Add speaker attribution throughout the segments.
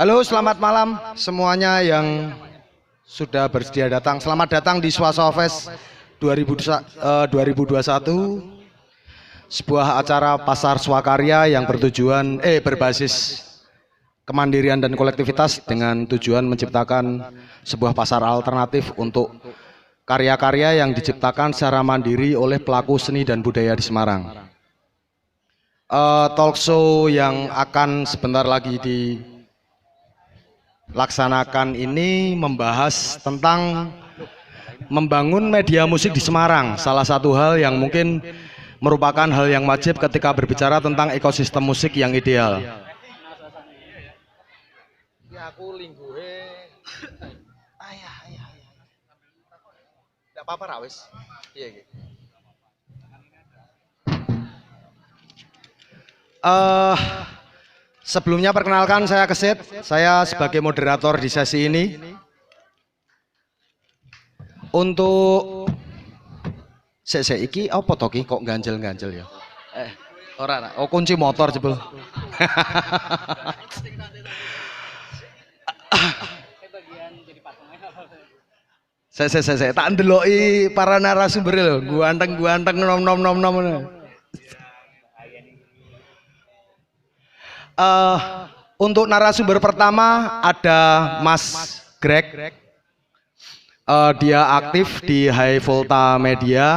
Speaker 1: Halo, selamat malam semuanya yang sudah bersedia datang. Selamat datang di Swaswa Fest 2021, sebuah acara pasar swakarya yang berbasis kemandirian dan kolektivitas dengan tujuan menciptakan sebuah pasar alternatif untuk karya-karya yang diciptakan secara mandiri oleh pelaku seni dan budaya di Semarang. Talk show yang akan sebentar lagi dilaksanakan ini membahas tentang membangun media musik di Semarang. Salah satu hal yang mungkin merupakan hal yang wajib ketika berbicara tentang ekosistem musik yang ideal. Aku lingguhe tidak apa-apa rawis. Iya gitu. Sebelumnya perkenalkan, saya Kesit. Saya sebagai moderator di sesi ini. Untuk iki apa to ki kok ganjel-ganjel ya? Ora. Oh, kunci motor jebul. Saya tak ndeloki para narasumber lho, guanteng nom. Untuk narasumber pertama ada Mas Greg. Dia aktif di High Volta Media,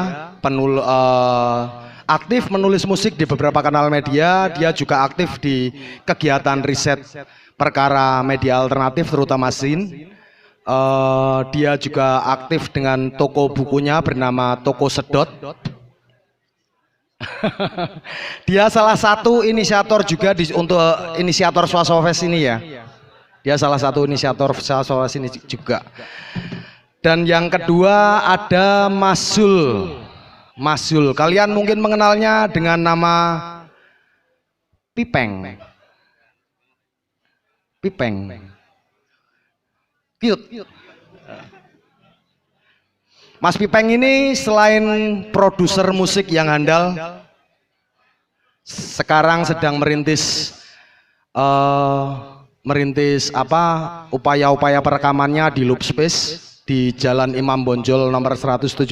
Speaker 1: aktif menulis musik di beberapa kanal media. Dia juga aktif di kegiatan riset perkara media alternatif terutama SIN. Dia juga aktif dengan toko bukunya bernama Toko Sedot. Dia salah satu inisiator juga untuk inisiator Swaswa Fest ini ya. Dia salah satu inisiator Swaswa Fest ini juga. Dan yang kedua ada Mas Zul. Kalian mungkin mengenalnya dengan nama Pipeng. Cute. Mas Pipeng ini selain produser musik yang handal, sekarang sedang merintis upaya-upaya perekamannya di Loop Space di Jalan Imam Bonjol nomor 175.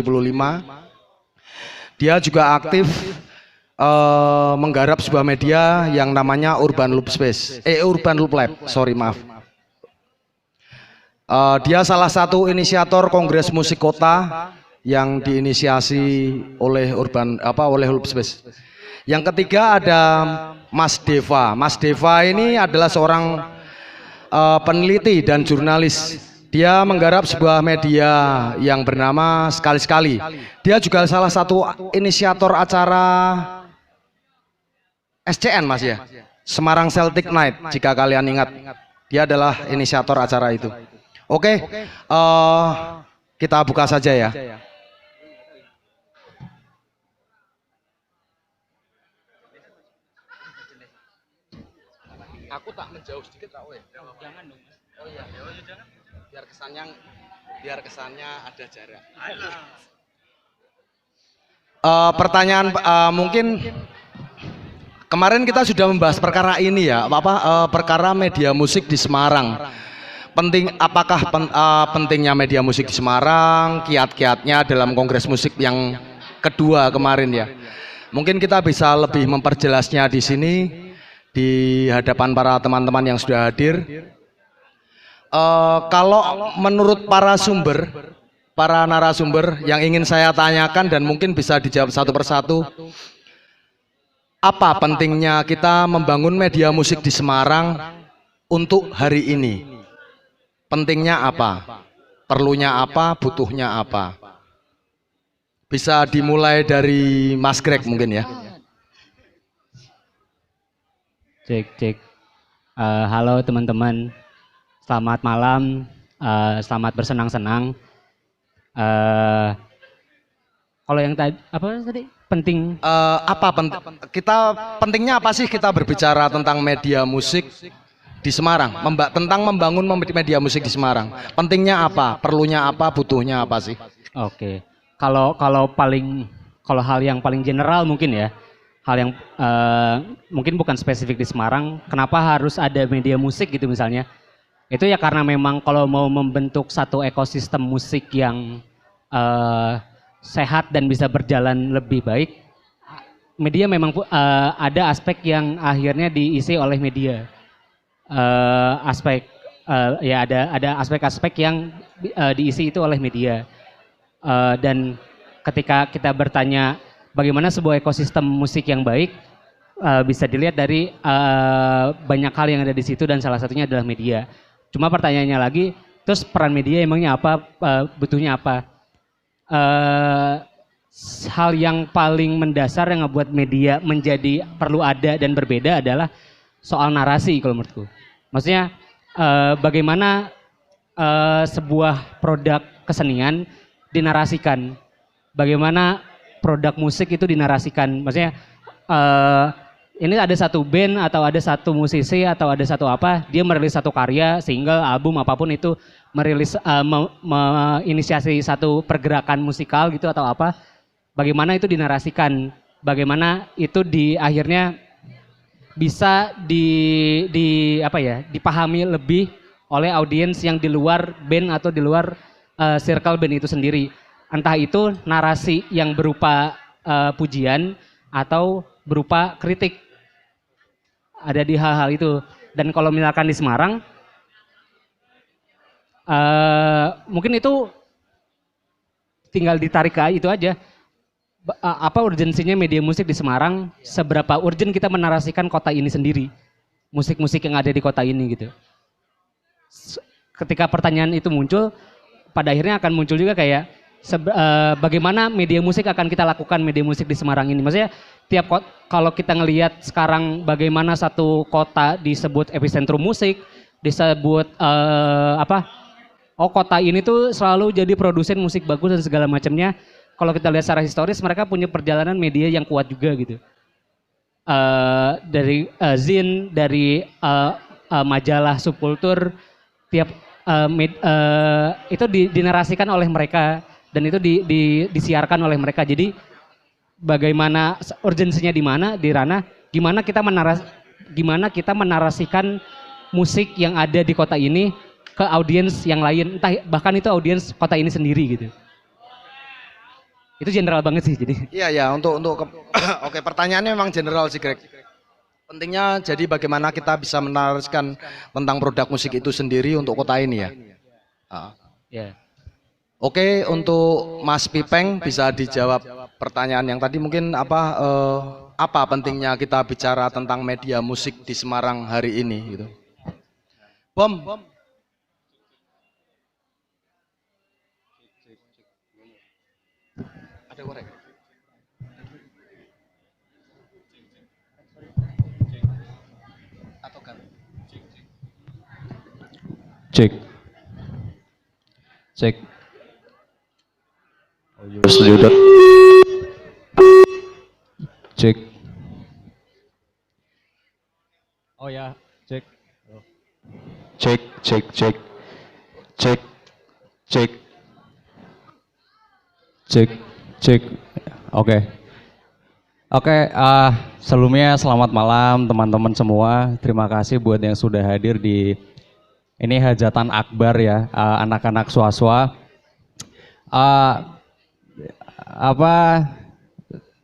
Speaker 1: Dia juga aktif menggarap sebuah media yang namanya Urban Loop Lab. Dia salah satu inisiator Kongres Musik Kota yang diinisiasi oleh Loop Space. Yang ketiga ada Mas Deva. Mas Deva ini adalah seorang peneliti dan jurnalis. Dia menggarap sebuah media yang bernama Sekali-Sekali. Dia juga salah satu inisiator acara SCN Mas ya, Semarang Celtic Night jika kalian ingat. Dia adalah inisiator acara itu. Oke, kita buka saja ya. Aku tak menjauh sedikit Raul ya. Jangan dong. Oh iya, jangan. Biar kesannya ada jarak. Pertanyaan mungkin kemarin kita sudah membahas perkara ini ya, perkara media musik di Semarang. Apakah pentingnya media musik di Semarang, kiat-kiatnya dalam kongres musik yang kedua kemarin ya. Mungkin kita bisa lebih memperjelasnya di sini di hadapan para teman-teman yang sudah hadir. Kalau menurut para narasumber yang ingin saya tanyakan dan mungkin bisa dijawab satu persatu, apa pentingnya kita membangun media musik di Semarang untuk hari ini? Pentingnya apa? Perlunya apa? Butuhnya apa? Bisa dimulai dari Mas Greg mungkin ya.
Speaker 2: Cek. Halo teman-teman. Selamat malam. Selamat bersenang-senang. Kalau yang tadi penting?
Speaker 1: Pentingnya apa sih kita berbicara tentang media musik di Semarang, tentang membangun media musik di Semarang? Pentingnya apa? Perlunya apa? Butuhnya apa sih?
Speaker 2: Oke. Kalau hal yang paling general mungkin ya, hal yang mungkin bukan spesifik di Semarang. Kenapa harus ada media musik gitu misalnya? Itu ya karena memang kalau mau membentuk satu ekosistem musik yang sehat dan bisa berjalan lebih baik, media memang ada aspek yang akhirnya diisi oleh media. Aspek ya ada aspek-aspek yang diisi itu oleh media. Dan ketika kita bertanya bagaimana sebuah ekosistem musik yang baik, bisa dilihat dari banyak hal yang ada di situ dan salah satunya adalah media. Cuma pertanyaannya lagi, terus peran media emangnya apa, butuhnya apa? Hal yang paling mendasar yang ngebuat media menjadi perlu ada dan berbeda adalah soal narasi kalau menurutku. Maksudnya bagaimana sebuah produk kesenian dinarasikan, bagaimana produk musik itu dinarasikan. Maksudnya ini ada satu band atau ada satu musisi atau ada satu apa, dia merilis satu karya, single, album, apapun itu, merilis, menginisiasi satu pergerakan musikal gitu atau apa, bagaimana itu dinarasikan, bagaimana itu di akhirnya bisa dipahami lebih oleh audiens yang di luar band atau di luar circle band itu sendiri. Entah itu narasi yang berupa pujian atau berupa kritik. Ada di hal-hal itu. Dan kalau misalkan di Semarang, mungkin itu tinggal ditarik ke itu aja. Apa urgensinya media musik di Semarang? Seberapa urgen kita menarasikan kota ini sendiri, musik-musik yang ada di kota ini gitu. Ketika pertanyaan itu muncul, pada akhirnya akan muncul juga kayak bagaimana media musik akan kita lakukan media musik di Semarang ini. Maksudnya kalau kita ngelihat sekarang bagaimana satu kota disebut epicentrum musik, disebut kota ini tuh selalu jadi produsen musik bagus dan segala macamnya. Kalau kita lihat secara historis, mereka punya perjalanan media yang kuat juga gitu. Dari zin, dari majalah subkultur, tiap itu dinarasikan oleh mereka dan itu disiarkan oleh mereka. Jadi bagaimana urgensinya di mana, di ranah gimana kita menarasikan musik yang ada di kota ini ke audiens yang lain, entah bahkan itu audiens kota ini sendiri gitu. Itu general banget sih jadi.
Speaker 1: Iya untuk oke, pertanyaannya memang general sih Greg. Pentingnya jadi bagaimana kita bisa menarasikan tentang produk musik itu sendiri untuk kota ini ya.
Speaker 2: Yeah.
Speaker 1: Oke, untuk Mas Pipeng bisa dijawab pertanyaan yang tadi mungkin apa pentingnya kita bicara tentang media musik di Semarang hari ini gitu. Bom. Ada korek. Atau kan?
Speaker 3: Cek. Sudah. Cek. Oh ya, cek. Cek. Oke. Sebelumnya selamat malam teman-teman semua. Terima kasih buat yang sudah hadir di ini hajatan akbar ya, anak-anak swaswa.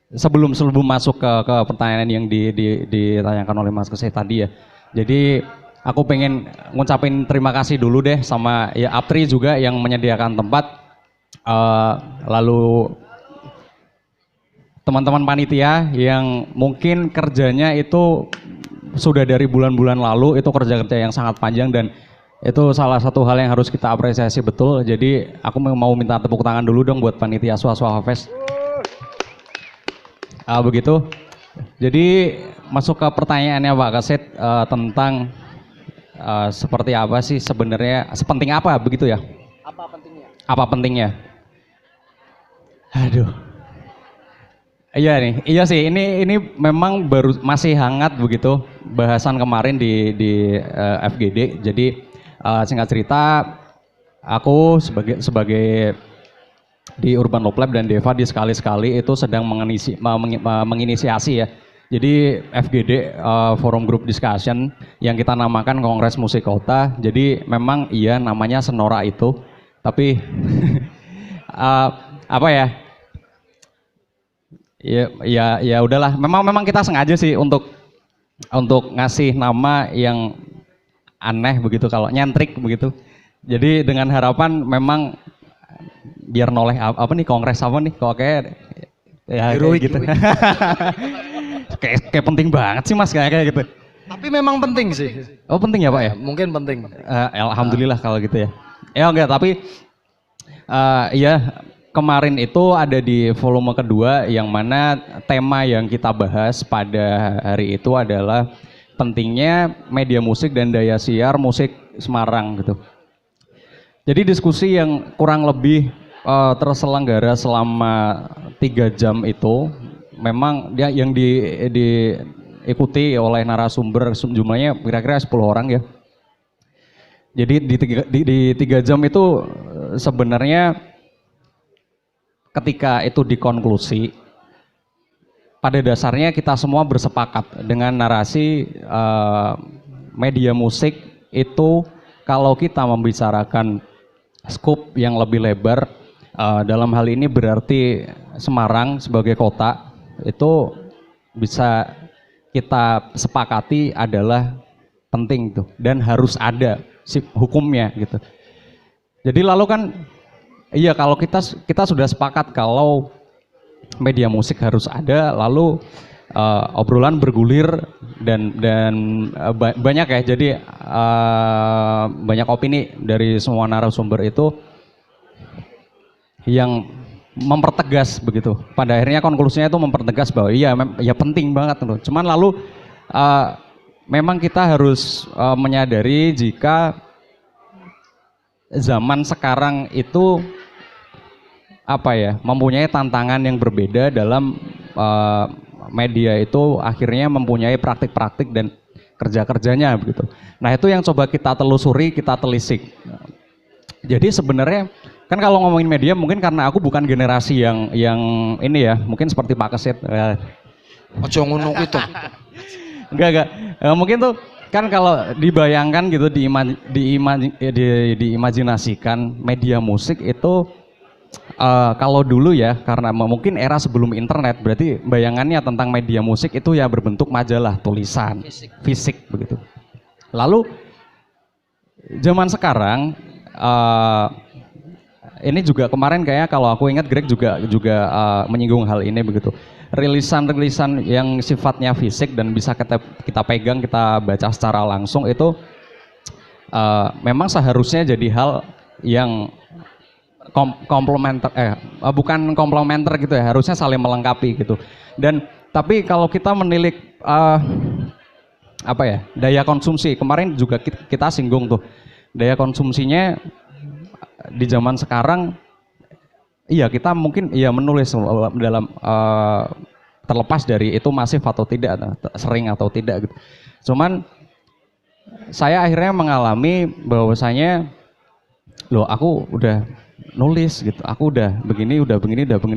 Speaker 3: Sebelum masuk ke pertanyaan yang ditanyakan oleh Mas Keseh tadi ya. Jadi aku pengen ngucapin terima kasih dulu deh sama ya Apri juga yang menyediakan tempat. Lalu teman-teman panitia yang mungkin kerjanya itu sudah dari bulan-bulan lalu, itu kerja-kerja yang sangat panjang dan itu salah satu hal yang harus kita apresiasi betul. Jadi aku mau minta tepuk tangan dulu dong buat panitia Swaswa Fest. Begitu. Jadi masuk ke pertanyaannya Pak Kaset tentang seperti apa sih sebenarnya, sepenting apa begitu ya? Apa pentingnya? Aduh. Iya sih. Ini memang masih hangat begitu bahasan kemarin di FGD. Jadi singkat cerita, aku sebagai di Urban Lab dan Deva di sekali-sekali itu sedang menginisiasi ya Jadi FGD Forum Group Discussion yang kita namakan Kongres Musik Kota. Jadi memang iya namanya Senora itu, tapi apa ya? Ya udahlah. Memang kita sengaja sih untuk ngasih nama yang aneh begitu, kalau nyentrik begitu. Jadi dengan harapan memang biar noleh apa nih kongres apa nih kok kayak ya
Speaker 1: Heroik
Speaker 3: gitu. kayak penting banget sih Mas kayak gitu.
Speaker 1: Tapi memang penting sih.
Speaker 3: Oh penting ya Pak ya?
Speaker 1: Mungkin penting.
Speaker 3: Alhamdulillah kalau gitu ya. Ya enggak, tapi ya kemarin itu ada di volume kedua yang mana tema yang kita bahas pada hari itu adalah pentingnya media musik dan daya siar musik Semarang gitu. Jadi diskusi yang kurang lebih terselenggara selama 3 jam itu memang dia yang diikuti oleh narasumber jumlahnya kira-kira 10 orang ya. Jadi di 3 jam itu sebenarnya ketika itu dikonklusi, pada dasarnya kita semua bersepakat dengan narasi media musik itu kalau kita membicarakan skup yang lebih lebar, dalam hal ini berarti Semarang sebagai kota, itu bisa kita sepakati adalah penting tuh dan harus ada hukumnya gitu. Jadi lalu kan iya kalau kita sudah sepakat kalau media musik harus ada, lalu obrolan bergulir dan banyak ya, jadi banyak opini dari semua narasumber itu yang mempertegas begitu. Pada akhirnya konklusinya itu mempertegas bahwa iya ya penting banget loh. Cuman lalu memang kita harus menyadari jika zaman sekarang itu apa ya, mempunyai tantangan yang berbeda dalam media itu akhirnya mempunyai praktik-praktik dan kerja-kerjanya begitu. Nah, itu yang coba kita telusuri, kita telisik. Jadi sebenarnya kan kalau ngomongin media mungkin karena aku bukan generasi yang ini ya, mungkin seperti Pak Kesit.
Speaker 1: Ojo ngono itu.
Speaker 3: Enggak. Mungkin tuh kan kalau dibayangkan gitu diimajinasikan media musik itu kalau dulu ya, karena mungkin era sebelum internet, berarti bayangannya tentang media musik itu ya berbentuk majalah, tulisan, fisik begitu. Lalu zaman sekarang ini juga kemarin kayaknya kalau aku ingat Greg juga menyinggung hal ini begitu. Rilisan yang sifatnya fisik dan bisa kita pegang, kita baca secara langsung itu memang seharusnya jadi hal yang bukan komplementer gitu ya, harusnya saling melengkapi gitu. Dan tapi kalau kita menilik apa ya, daya konsumsi, kemarin juga kita singgung tuh, daya konsumsinya di zaman sekarang, iya kita mungkin iya menulis dalam terlepas dari itu masif atau tidak, sering atau tidak gitu. Cuman saya akhirnya mengalami bahwasanya loh aku udah nulis gitu, aku udah begini.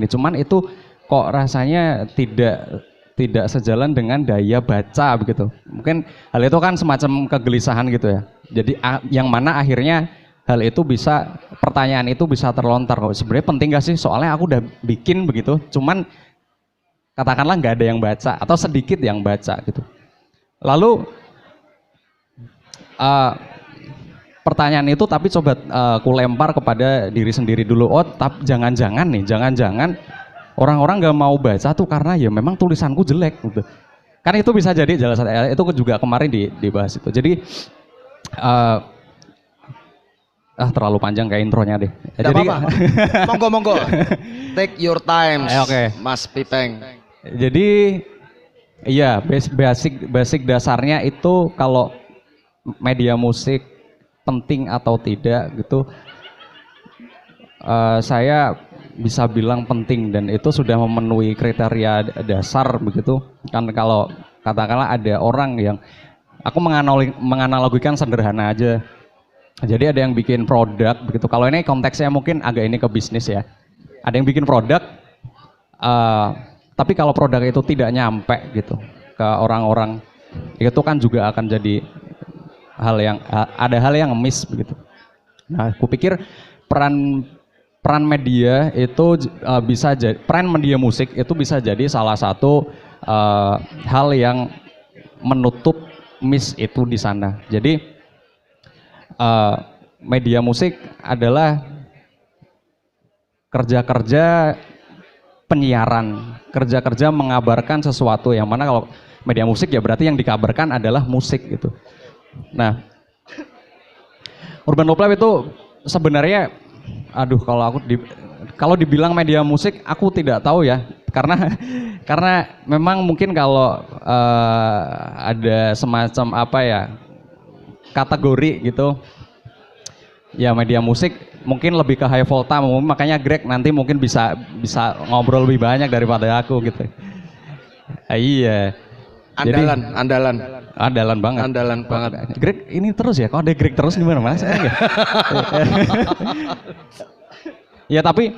Speaker 3: Cuman itu kok rasanya tidak sejalan dengan daya baca begitu. Mungkin hal itu kan semacam kegelisahan gitu ya. Jadi yang mana akhirnya hal itu pertanyaan itu bisa terlontar. Kok sebenarnya penting gak sih? Soalnya aku udah bikin begitu, cuman katakanlah nggak ada yang baca atau sedikit yang baca gitu. Lalu pertanyaan itu tapi coba ku lempar kepada diri sendiri dulu. Oh, jangan-jangan orang-orang nggak mau baca tuh karena ya memang tulisanku jelek gitu. Kan itu bisa jadi jelas, itu juga kemarin dibahas itu. Jadi terlalu panjang kayak intronya deh.
Speaker 1: Tidak
Speaker 3: Jadi
Speaker 1: apa-apa. Monggo. Take your time,
Speaker 3: Oke.
Speaker 1: Mas Pipeng.
Speaker 3: Jadi iya, basic dasarnya itu kalau media musik penting atau tidak gitu, saya bisa bilang penting dan itu sudah memenuhi kriteria dasar begitu. Kan kalau katakanlah ada orang yang, aku menganalogikan sederhana aja. Jadi ada yang bikin produk begitu. Kalau ini konteksnya mungkin agak ini ke bisnis ya. Ada yang bikin produk, tapi kalau produk itu tidak nyampe gitu, ke orang-orang, itu kan juga akan jadi ada hal yang miss begitu. Nah, aku pikir peran media itu bisa jadi, peran media musik itu bisa jadi salah satu hal yang menutup miss itu di sana. Jadi media musik adalah kerja-kerja penyiaran, kerja-kerja mengabarkan sesuatu, yang mana kalau media musik ya berarti yang dikabarkan adalah musik gitu. Nah, Urban Love Lab itu sebenarnya, kalau dibilang media musik aku tidak tahu ya, karena memang mungkin kalau ada semacam kategori gitu ya, media musik mungkin lebih ke high volta, makanya Greg nanti mungkin bisa ngobrol lebih banyak daripada aku gitu. Iya. Andalan banget. Greg ini terus ya, kok ada Greg terus di mana-mana sekarang ya. Ya tapi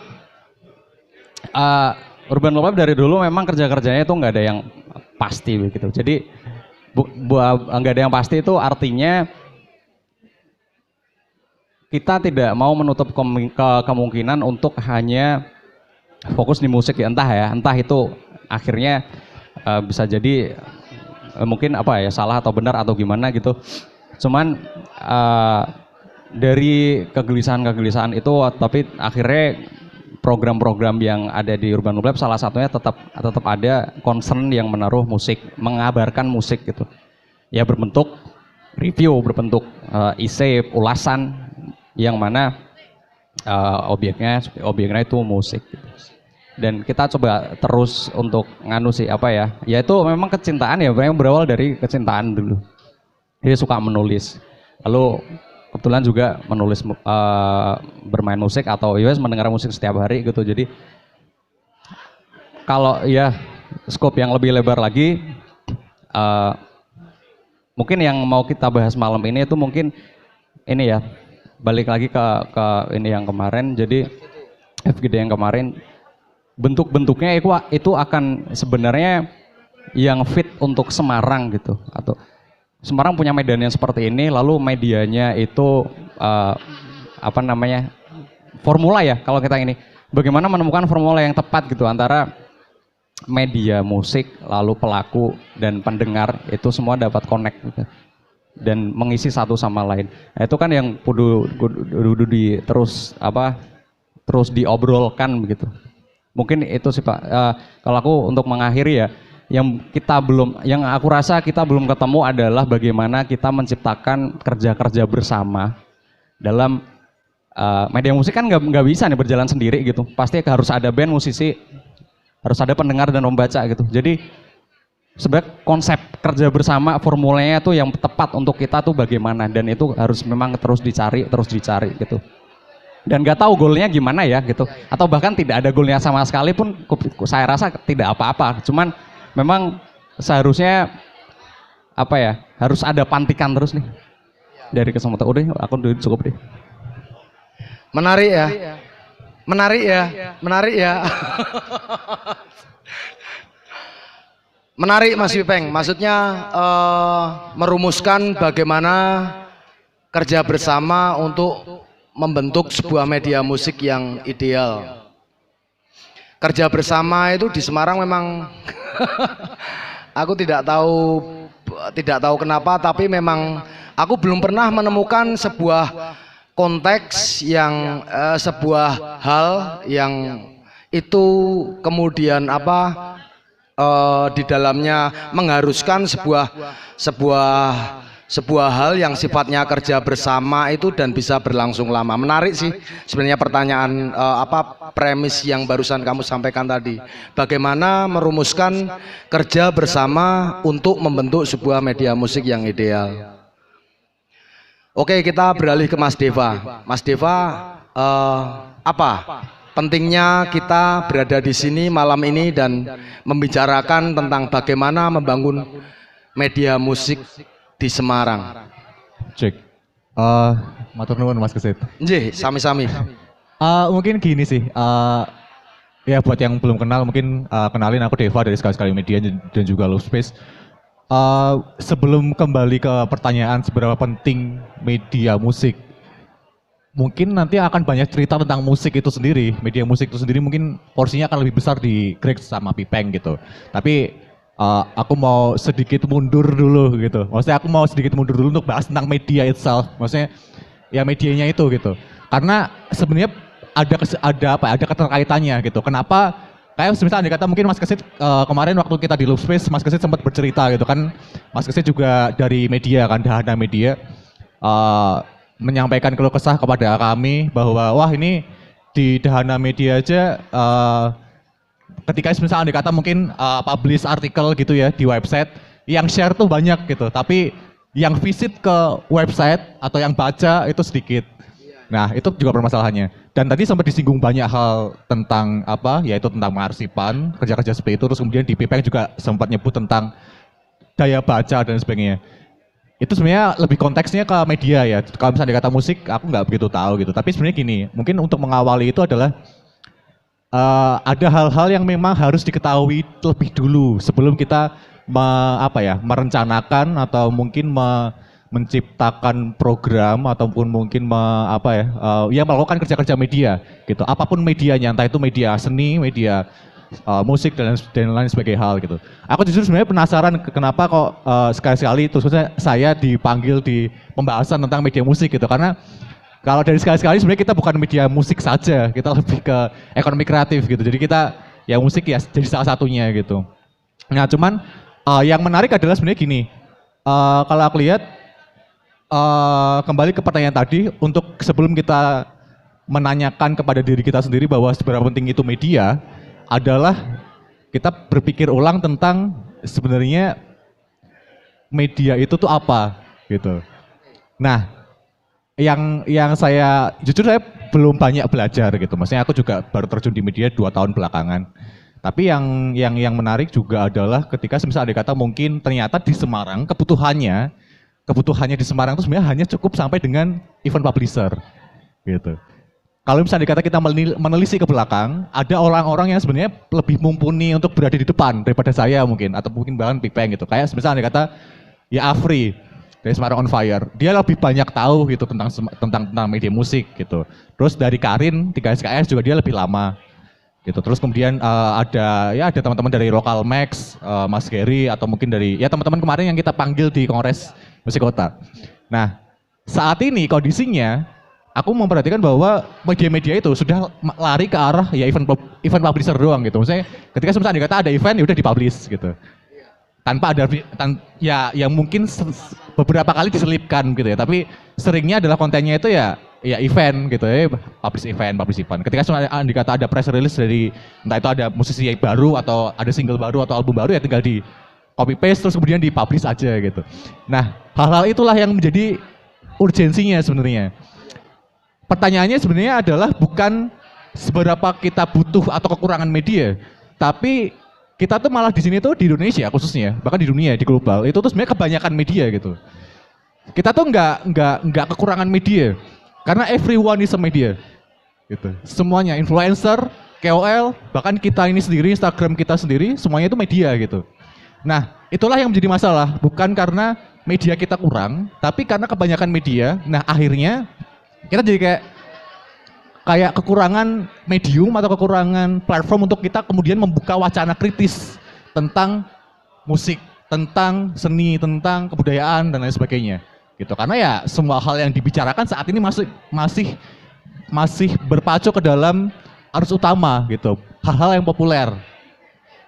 Speaker 3: Urban Love Lab dari dulu memang kerja-kerjanya itu nggak ada yang pasti begitu. Jadi nggak ada yang pasti itu artinya kita tidak mau menutup kemungkinan untuk hanya fokus di musik ya, entah itu akhirnya bisa jadi mungkin salah atau benar atau gimana gitu. Cuman dari kegelisahan itu, tapi akhirnya program-program yang ada di Urban Love Lab salah satunya tetap ada concern yang menaruh musik, mengabarkan musik gitu. Ya berbentuk review, berbentuk essay, ulasan, yang mana objeknya itu musik gitu. Dan kita coba terus untuk ya itu memang kecintaan ya, memang berawal dari kecintaan dulu. Dia suka menulis, lalu kebetulan juga menulis, bermain musik atau mendengar musik setiap hari gitu. Jadi kalau ya skop yang lebih lebar lagi, mungkin yang mau kita bahas malam ini itu mungkin ini ya, balik lagi ke ini yang kemarin. Jadi FGD yang kemarin, bentuk-bentuknya itu akan sebenarnya yang fit untuk Semarang gitu, atau Semarang punya medan yang seperti ini, lalu medianya itu formula ya, kalau kita ini bagaimana menemukan formula yang tepat gitu antara media musik, lalu pelaku dan pendengar itu semua dapat connect gitu dan mengisi satu sama lain. Nah, itu kan yang kudu terus diobrolkan begitu. Mungkin itu sih Pak. Kalau aku untuk mengakhiri ya, yang aku rasa kita belum ketemu adalah bagaimana kita menciptakan kerja-kerja bersama dalam media musik. Kan nggak bisa nih berjalan sendiri gitu. Pasti harus ada band, musisi, harus ada pendengar dan pembaca gitu. Jadi sebenarnya konsep kerja bersama, formulanya tuh yang tepat untuk kita tuh bagaimana, dan itu harus memang terus dicari gitu. Dan nggak tahu goalnya gimana ya gitu, atau bahkan tidak ada goalnya sama sekali pun saya rasa tidak apa-apa. Cuman memang seharusnya harus ada pantikan terus nih dari kesempatan. Udah, aku cukup deh.
Speaker 1: Menarik ya. Menarik Mas Wipeng, maksudnya merumuskan bagaimana kerja bersama untuk membentuk sebuah media musik yang ideal. Kerja bersama itu di Semarang memang aku tidak tahu kenapa, tapi memang aku belum pernah menemukan sebuah konteks yang sebuah hal yang itu kemudian di dalamnya mengharuskan sebuah hal yang sifatnya kerja bersama itu dan bisa berlangsung lama. Menarik sih sebenarnya pertanyaan premis yang barusan kamu sampaikan tadi. Bagaimana merumuskan kerja bersama untuk membentuk sebuah media musik yang ideal. Oke, kita beralih ke Mas Deva. Mas Deva, apa pentingnya kita berada di sini malam ini dan membicarakan tentang bagaimana membangun media musik di Semarang?
Speaker 4: Cek. Matur nuwun Mas Kesit.
Speaker 1: Nggih, sami-sami.
Speaker 4: Mungkin gini sih. Ya buat yang belum kenal mungkin kenalin, aku Deva dari Sekali-Sekali Media dan juga Love Space. Sebelum kembali ke pertanyaan seberapa penting media musik, mungkin nanti akan banyak cerita tentang musik itu sendiri. Media musik itu sendiri mungkin porsinya akan lebih besar di Greg sama Pipeng gitu. Tapi aku mau sedikit mundur dulu gitu. Maksudnya aku mau sedikit mundur dulu untuk bahas tentang media itself. Maksudnya ya medianya itu gitu. Karena sebenarnya ada keterkaitannya gitu. Kenapa? Kayak misalnya andai kata mungkin Mas Kesit kemarin waktu kita di Loop Space, Mas Kesit sempat bercerita gitu kan. Mas Kesit juga dari media kan, Dahana Media. Menyampaikan keluh kesah kepada kami bahwa wah ini di Dahana Media aja ketika misalnya andai kata mungkin publish artikel gitu ya di website, yang share tuh banyak gitu, tapi yang visit ke website atau yang baca itu sedikit. Nah itu juga permasalahannya. Dan tadi sempat disinggung banyak hal tentang apa, yaitu tentang pengarsipan, kerja-kerja seperti itu. Terus kemudian di Pipeng juga sempat nyebut tentang daya baca dan sebagainya. Itu sebenarnya lebih konteksnya ke media ya. Kalau misalnya dikata musik, aku nggak begitu tahu gitu. Tapi sebenarnya gini, mungkin untuk mengawali itu adalah ada hal-hal yang memang harus diketahui lebih dulu sebelum kita merencanakan atau mungkin menciptakan program ataupun mungkin melakukan kerja-kerja media gitu. Apapun medianya, entah itu media seni, media musik dan lain sebagainya hal gitu. Aku jujur sebenarnya penasaran kenapa kok sekali-sekali terus saya dipanggil di pembahasan tentang media musik gitu, karena kalau dari sekali-sekali sebenarnya kita bukan media musik saja, kita lebih ke ekonomi kreatif gitu. Jadi kita ya musik ya jadi salah satunya gitu. Nah cuman yang menarik adalah sebenarnya gini, kalau aku lihat kembali ke pertanyaan tadi, untuk sebelum kita menanyakan kepada diri kita sendiri bahwa seberapa penting itu media, adalah kita berpikir ulang tentang sebenarnya media itu tuh apa gitu. Nah, yang saya jujur saya belum banyak belajar gitu. Maksudnya aku juga baru terjun di media 2 tahun belakangan. Tapi yang menarik juga adalah ketika misalnya ada kata mungkin ternyata di Semarang kebutuhannya di Semarang itu sebenarnya hanya cukup sampai dengan event publisher gitu. Kalau misalnya dikata kita menelisik ke belakang, ada orang-orang yang sebenarnya lebih mumpuni untuk berada di depan daripada saya mungkin, atau mungkin bahkan Pipeng gitu. Kayak misalnya dikata ya Afri dari Semarang on Fire, dia lebih banyak tahu gitu tentang media musik gitu. Terus dari Karin 3SKS juga dia lebih lama gitu. Terus kemudian ada teman-teman dari Lokal Max, Mas Gary, atau mungkin dari ya teman-teman kemarin yang kita panggil di Kongres Musik Kota. Nah saat ini kondisinya aku memperhatikan bahwa media-media itu sudah lari ke arah ya event publisher doang gitu. Maksudnya ketika misalnya dikata ada event ya udah dipublish gitu. Tanpa ada yang mungkin beberapa kali diselipkan gitu ya. Tapi seringnya adalah kontennya itu ya event gitu ya, publish event. Ketika misalnya dikata ada press release dari entah itu ada musisi yang baru atau ada single baru atau album baru ya tinggal di copy paste terus kemudian dipublish aja gitu. Nah, hal-hal itulah yang menjadi urgensinya sebenarnya. Pertanyaannya sebenarnya adalah bukan seberapa kita butuh atau kekurangan media, tapi kita tuh malah di sini tuh di Indonesia khususnya, bahkan di dunia, di global, itu tuh sebenarnya kebanyakan media gitu. Kita tuh nggak kekurangan media, karena everyone is a media, gitu. Semuanya influencer, KOL, bahkan kita ini sendiri, Instagram kita sendiri, semuanya itu media gitu. Nah, itulah yang menjadi masalah, bukan karena media kita kurang, tapi karena kebanyakan media. Nah, akhirnya kita jadi kayak kekurangan medium atau kekurangan platform untuk kita kemudian membuka wacana kritis tentang musik, tentang seni, tentang kebudayaan dan lain sebagainya. Gitu. Karena ya semua hal yang dibicarakan saat ini masih berpacu ke dalam arus utama gitu, hal-hal yang populer.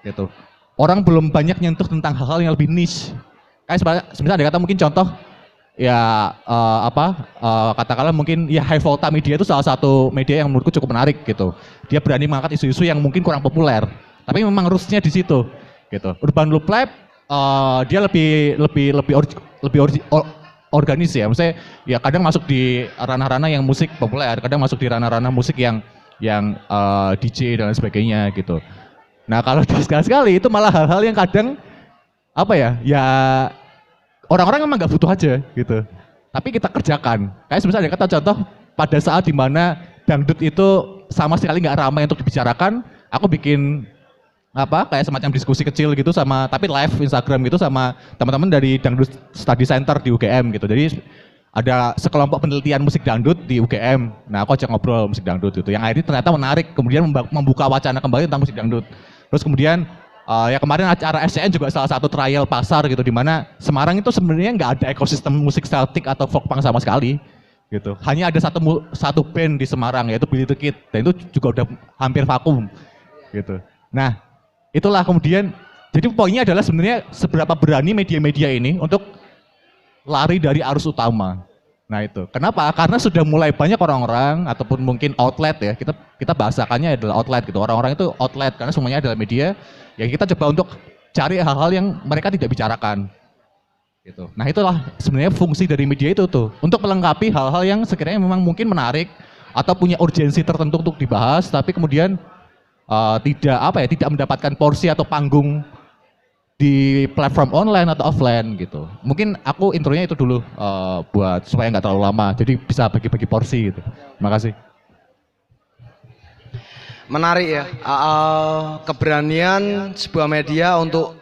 Speaker 4: Gitu. Orang belum banyak nyentuh tentang hal-hal yang lebih niche. Kayak sebenarnya ada kata mungkin contoh ya katakanlah mungkin ya High Volta Media itu salah satu media yang menurutku cukup menarik gitu. Dia berani mengangkat isu-isu yang mungkin kurang populer, tapi memang roots-nya di situ gitu. Urban Loop Lab dia lebih organis ya. Maksudnya ya kadang masuk di ranah-ranah yang musik populer, kadang masuk di ranah-ranah musik yang DJ dan lain sebagainya gitu. Nah, kalau sekali-sekali itu malah hal-hal yang kadang ya orang-orang memang nggak butuh aja gitu, tapi kita kerjakan. Kayak misalnya kata contoh pada saat dimana dangdut itu sama sekali nggak ramai untuk dibicarakan, aku bikin kayak semacam diskusi kecil gitu sama tapi live Instagram gitu sama teman-teman dari Dangdut Study Center di UGM gitu. Jadi ada sekelompok penelitian musik dangdut di UGM. Nah, aku ajak ngobrol musik dangdut gitu. Yang akhirnya ternyata menarik, kemudian membuka wacana kembali tentang musik dangdut. Terus kemudian ya kemarin acara SCN juga salah satu trial pasar gitu, di mana Semarang itu sebenarnya nggak ada ekosistem musik Celtic atau folk punk sama sekali gitu. Hanya ada satu band di Semarang yaitu Billy the Kid, dan itu juga udah hampir vakum gitu. Nah, itulah kemudian jadi poinnya adalah sebenarnya seberapa berani media-media ini untuk lari dari arus utama. Nah itu, kenapa? Karena sudah mulai banyak orang-orang ataupun mungkin outlet ya, kita bahasakannya adalah outlet gitu. Orang-orang itu outlet karena semuanya adalah media. Ya kita coba untuk cari hal-hal yang mereka tidak bicarakan. Gitu. Nah itulah sebenarnya fungsi dari media itu tuh, untuk melengkapi hal-hal yang sekiranya memang mungkin menarik atau punya urgensi tertentu untuk dibahas, tapi kemudian tidak mendapatkan porsi atau panggung di platform online atau offline gitu. Mungkin aku intronya itu dulu buat supaya nggak terlalu lama, jadi bisa bagi-bagi porsi gitu. Terima kasih.
Speaker 1: Menarik ya, keberanian sebuah media untuk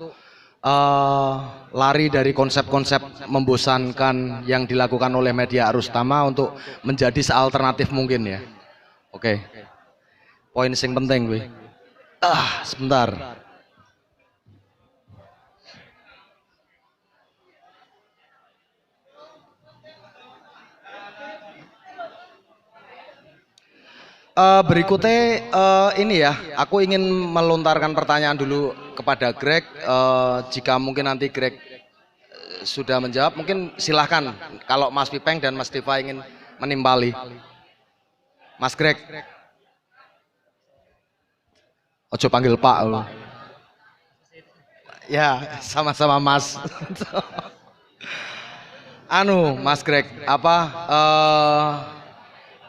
Speaker 1: lari dari konsep-konsep membosankan yang dilakukan oleh media arus utama untuk menjadi sealternatif mungkin ya. Oke. Poin yang penting gue. Sebentar. Berikutnya ini ya, aku ingin melontarkan pertanyaan dulu kepada Greg. Jika mungkin nanti Greg sudah menjawab, mungkin silahkan kalau Mas Pipeng dan Mas Deva ingin menimbali. Mas Greg, ojo panggil Pak. Ya, sama-sama Mas. Mas Greg,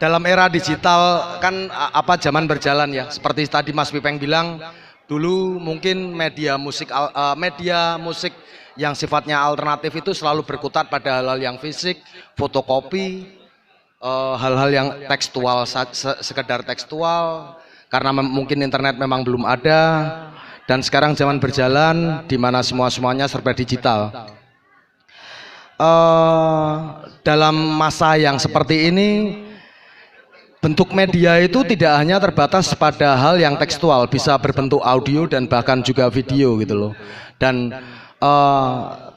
Speaker 1: dalam era digital kan zaman berjalan ya, seperti tadi Mas Pipeng bilang, dulu mungkin media musik yang sifatnya alternatif itu selalu berkutat pada hal-hal yang fisik, fotokopi, hal-hal yang tekstual, sekedar tekstual, karena mungkin internet memang belum ada, dan sekarang zaman berjalan di mana semuanya serba digital. Dalam masa yang seperti ini, bentuk media itu tidak hanya terbatas pada hal yang tekstual, bisa berbentuk audio dan bahkan juga video gitu loh. Dan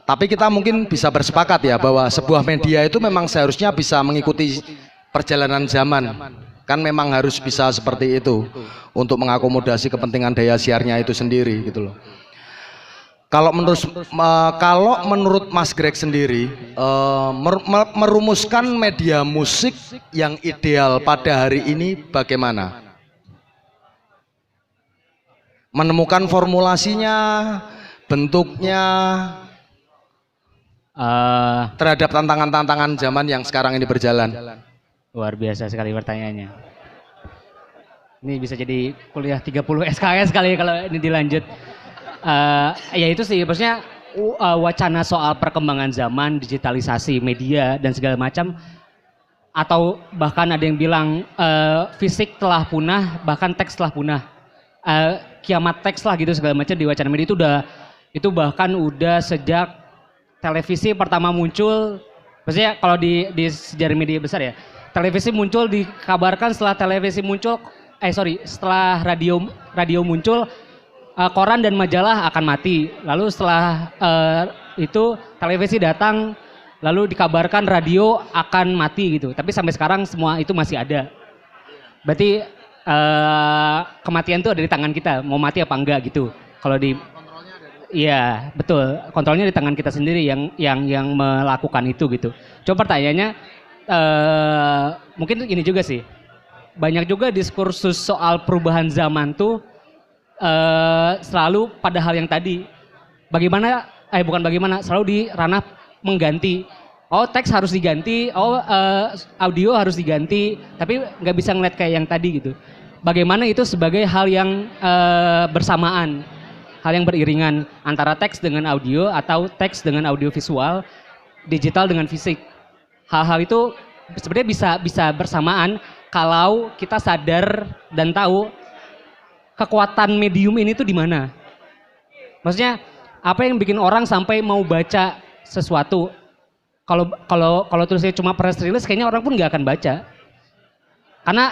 Speaker 1: tapi kita mungkin bisa bersepakat ya bahwa sebuah media itu memang seharusnya bisa mengikuti perjalanan zaman. Kan memang harus bisa seperti itu untuk mengakomodasi kepentingan daya siarnya itu sendiri gitu loh. Kalau menurut Mas Greg sendiri, merumuskan media musik yang ideal pada hari ini bagaimana? Menemukan formulasinya, bentuknya, terhadap tantangan-tantangan zaman yang sekarang ini berjalan.
Speaker 2: Luar biasa sekali pertanyaannya. Ini bisa jadi kuliah 30 SKS kali kalau ini dilanjut. Ya itu sih, maksudnya wacana soal perkembangan zaman, digitalisasi media dan segala macam, atau bahkan ada yang bilang fisik telah punah, bahkan teks telah punah, kiamat teks lah gitu segala macam di wacana media itu bahkan udah sejak televisi pertama muncul. Maksudnya kalau di sejarah media besar ya, televisi muncul dikabarkan setelah televisi muncul, setelah radio muncul, koran dan majalah akan mati. Lalu setelah itu televisi datang, lalu dikabarkan radio akan mati gitu. Tapi sampai sekarang semua itu masih ada. Berarti kematian itu ada di tangan kita, mau mati apa enggak gitu. Kalau iya betul, kontrolnya di tangan kita sendiri yang melakukan itu gitu. Coba pertanyaannya, mungkin ini juga sih, banyak juga diskursus soal perubahan zaman tuh selalu pada hal yang tadi, selalu di ranah mengganti. Teks harus diganti, audio harus diganti, tapi nggak bisa ngeliat kayak yang tadi gitu. Bagaimana itu sebagai hal yang bersamaan, hal yang beriringan antara teks dengan audio atau teks dengan audio visual, digital dengan fisik. Hal-hal itu sebenarnya bisa bersamaan kalau kita sadar dan tahu kekuatan medium ini tuh di mana? Maksudnya apa yang bikin orang sampai mau baca sesuatu? Kalau tulisnya cuma press release, kayaknya orang pun nggak akan baca. Karena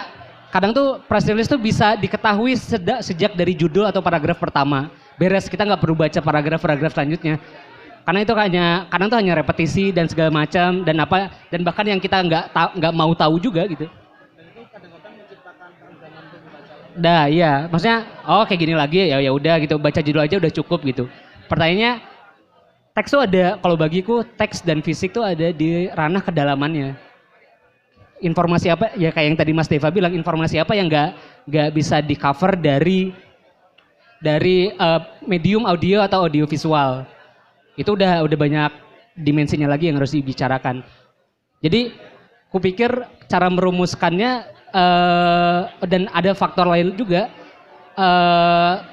Speaker 2: kadang tuh press release tuh bisa diketahui sejak dari judul atau paragraf pertama. Beres, kita nggak perlu baca paragraf-paragraf selanjutnya. Karena itu kadang tuh hanya repetisi dan segala macam dan bahkan yang kita nggak mau tahu juga gitu. Dah, iya, maksudnya kayak gini lagi ya udah gitu, baca judul aja udah cukup gitu. Pertanyaannya, teks tuh ada, kalau bagiku teks dan fisik tuh ada di ranah kedalamannya. Informasi apa ya, kayak yang tadi Mas Deva bilang, informasi apa yang nggak bisa di cover dari medium audio atau audio visual. Itu udah banyak dimensinya lagi yang harus dibicarakan. Jadi kupikir cara merumuskannya dan ada faktor lain juga,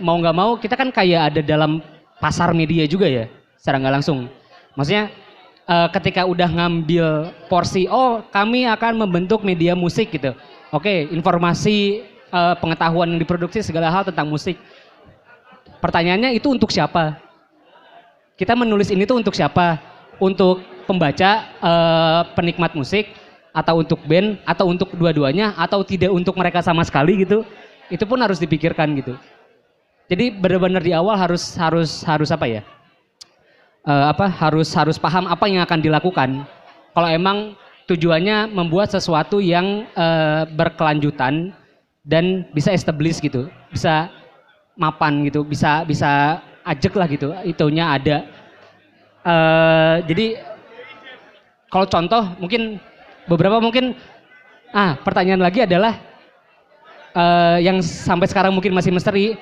Speaker 2: mau nggak mau kita kan kayak ada dalam pasar media juga ya, secara nggak langsung. Maksudnya ketika udah ngambil porsi, kami akan membentuk media musik gitu. Oke, informasi, pengetahuan yang diproduksi segala hal tentang musik. Pertanyaannya itu untuk siapa? Kita menulis ini tuh untuk siapa? Untuk pembaca, penikmat musik, atau untuk band, atau untuk dua-duanya, atau tidak untuk mereka sama sekali gitu? Itu pun harus dipikirkan gitu. Jadi benar-benar di awal harus apa ya? Harus paham apa yang akan dilakukan. Kalau emang tujuannya membuat sesuatu yang berkelanjutan dan bisa establish gitu, bisa mapan gitu, bisa ajek lah gitu, itunya ada. Jadi kalau contoh mungkin beberapa pertanyaan lagi adalah yang sampai sekarang mungkin masih misteri,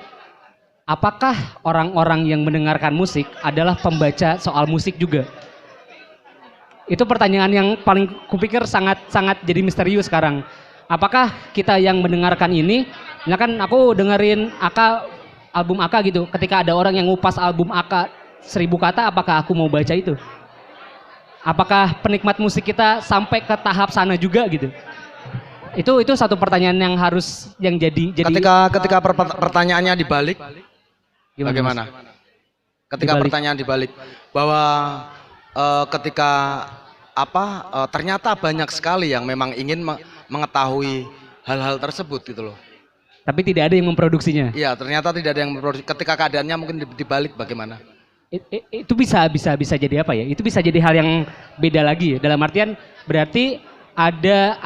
Speaker 2: apakah orang-orang yang mendengarkan musik adalah pembaca soal musik juga? Itu pertanyaan yang paling kupikir sangat jadi misterius sekarang. Apakah kita yang mendengarkan ini, misalkan aku dengerin album Aka gitu, ketika ada orang yang ngupas album Aka 1000 kata, apakah aku mau baca itu? Apakah penikmat musik kita sampai ke tahap sana juga gitu? Itu satu pertanyaan yang harus jadi
Speaker 1: ketika pertanyaannya dibalik, bagaimana? Ketika
Speaker 2: Dibalik.
Speaker 1: pertanyaan dibalik bahwa ketika ternyata banyak sekali yang memang ingin mengetahui hal-hal tersebut gitu loh.
Speaker 2: Tapi tidak ada yang memproduksinya.
Speaker 1: Iya, ternyata tidak ada yang memproduksi. Ketika keadaannya mungkin dibalik, bagaimana?
Speaker 2: Itu bisa jadi apa ya? Itu bisa jadi hal yang beda lagi ya. Dalam artian berarti ada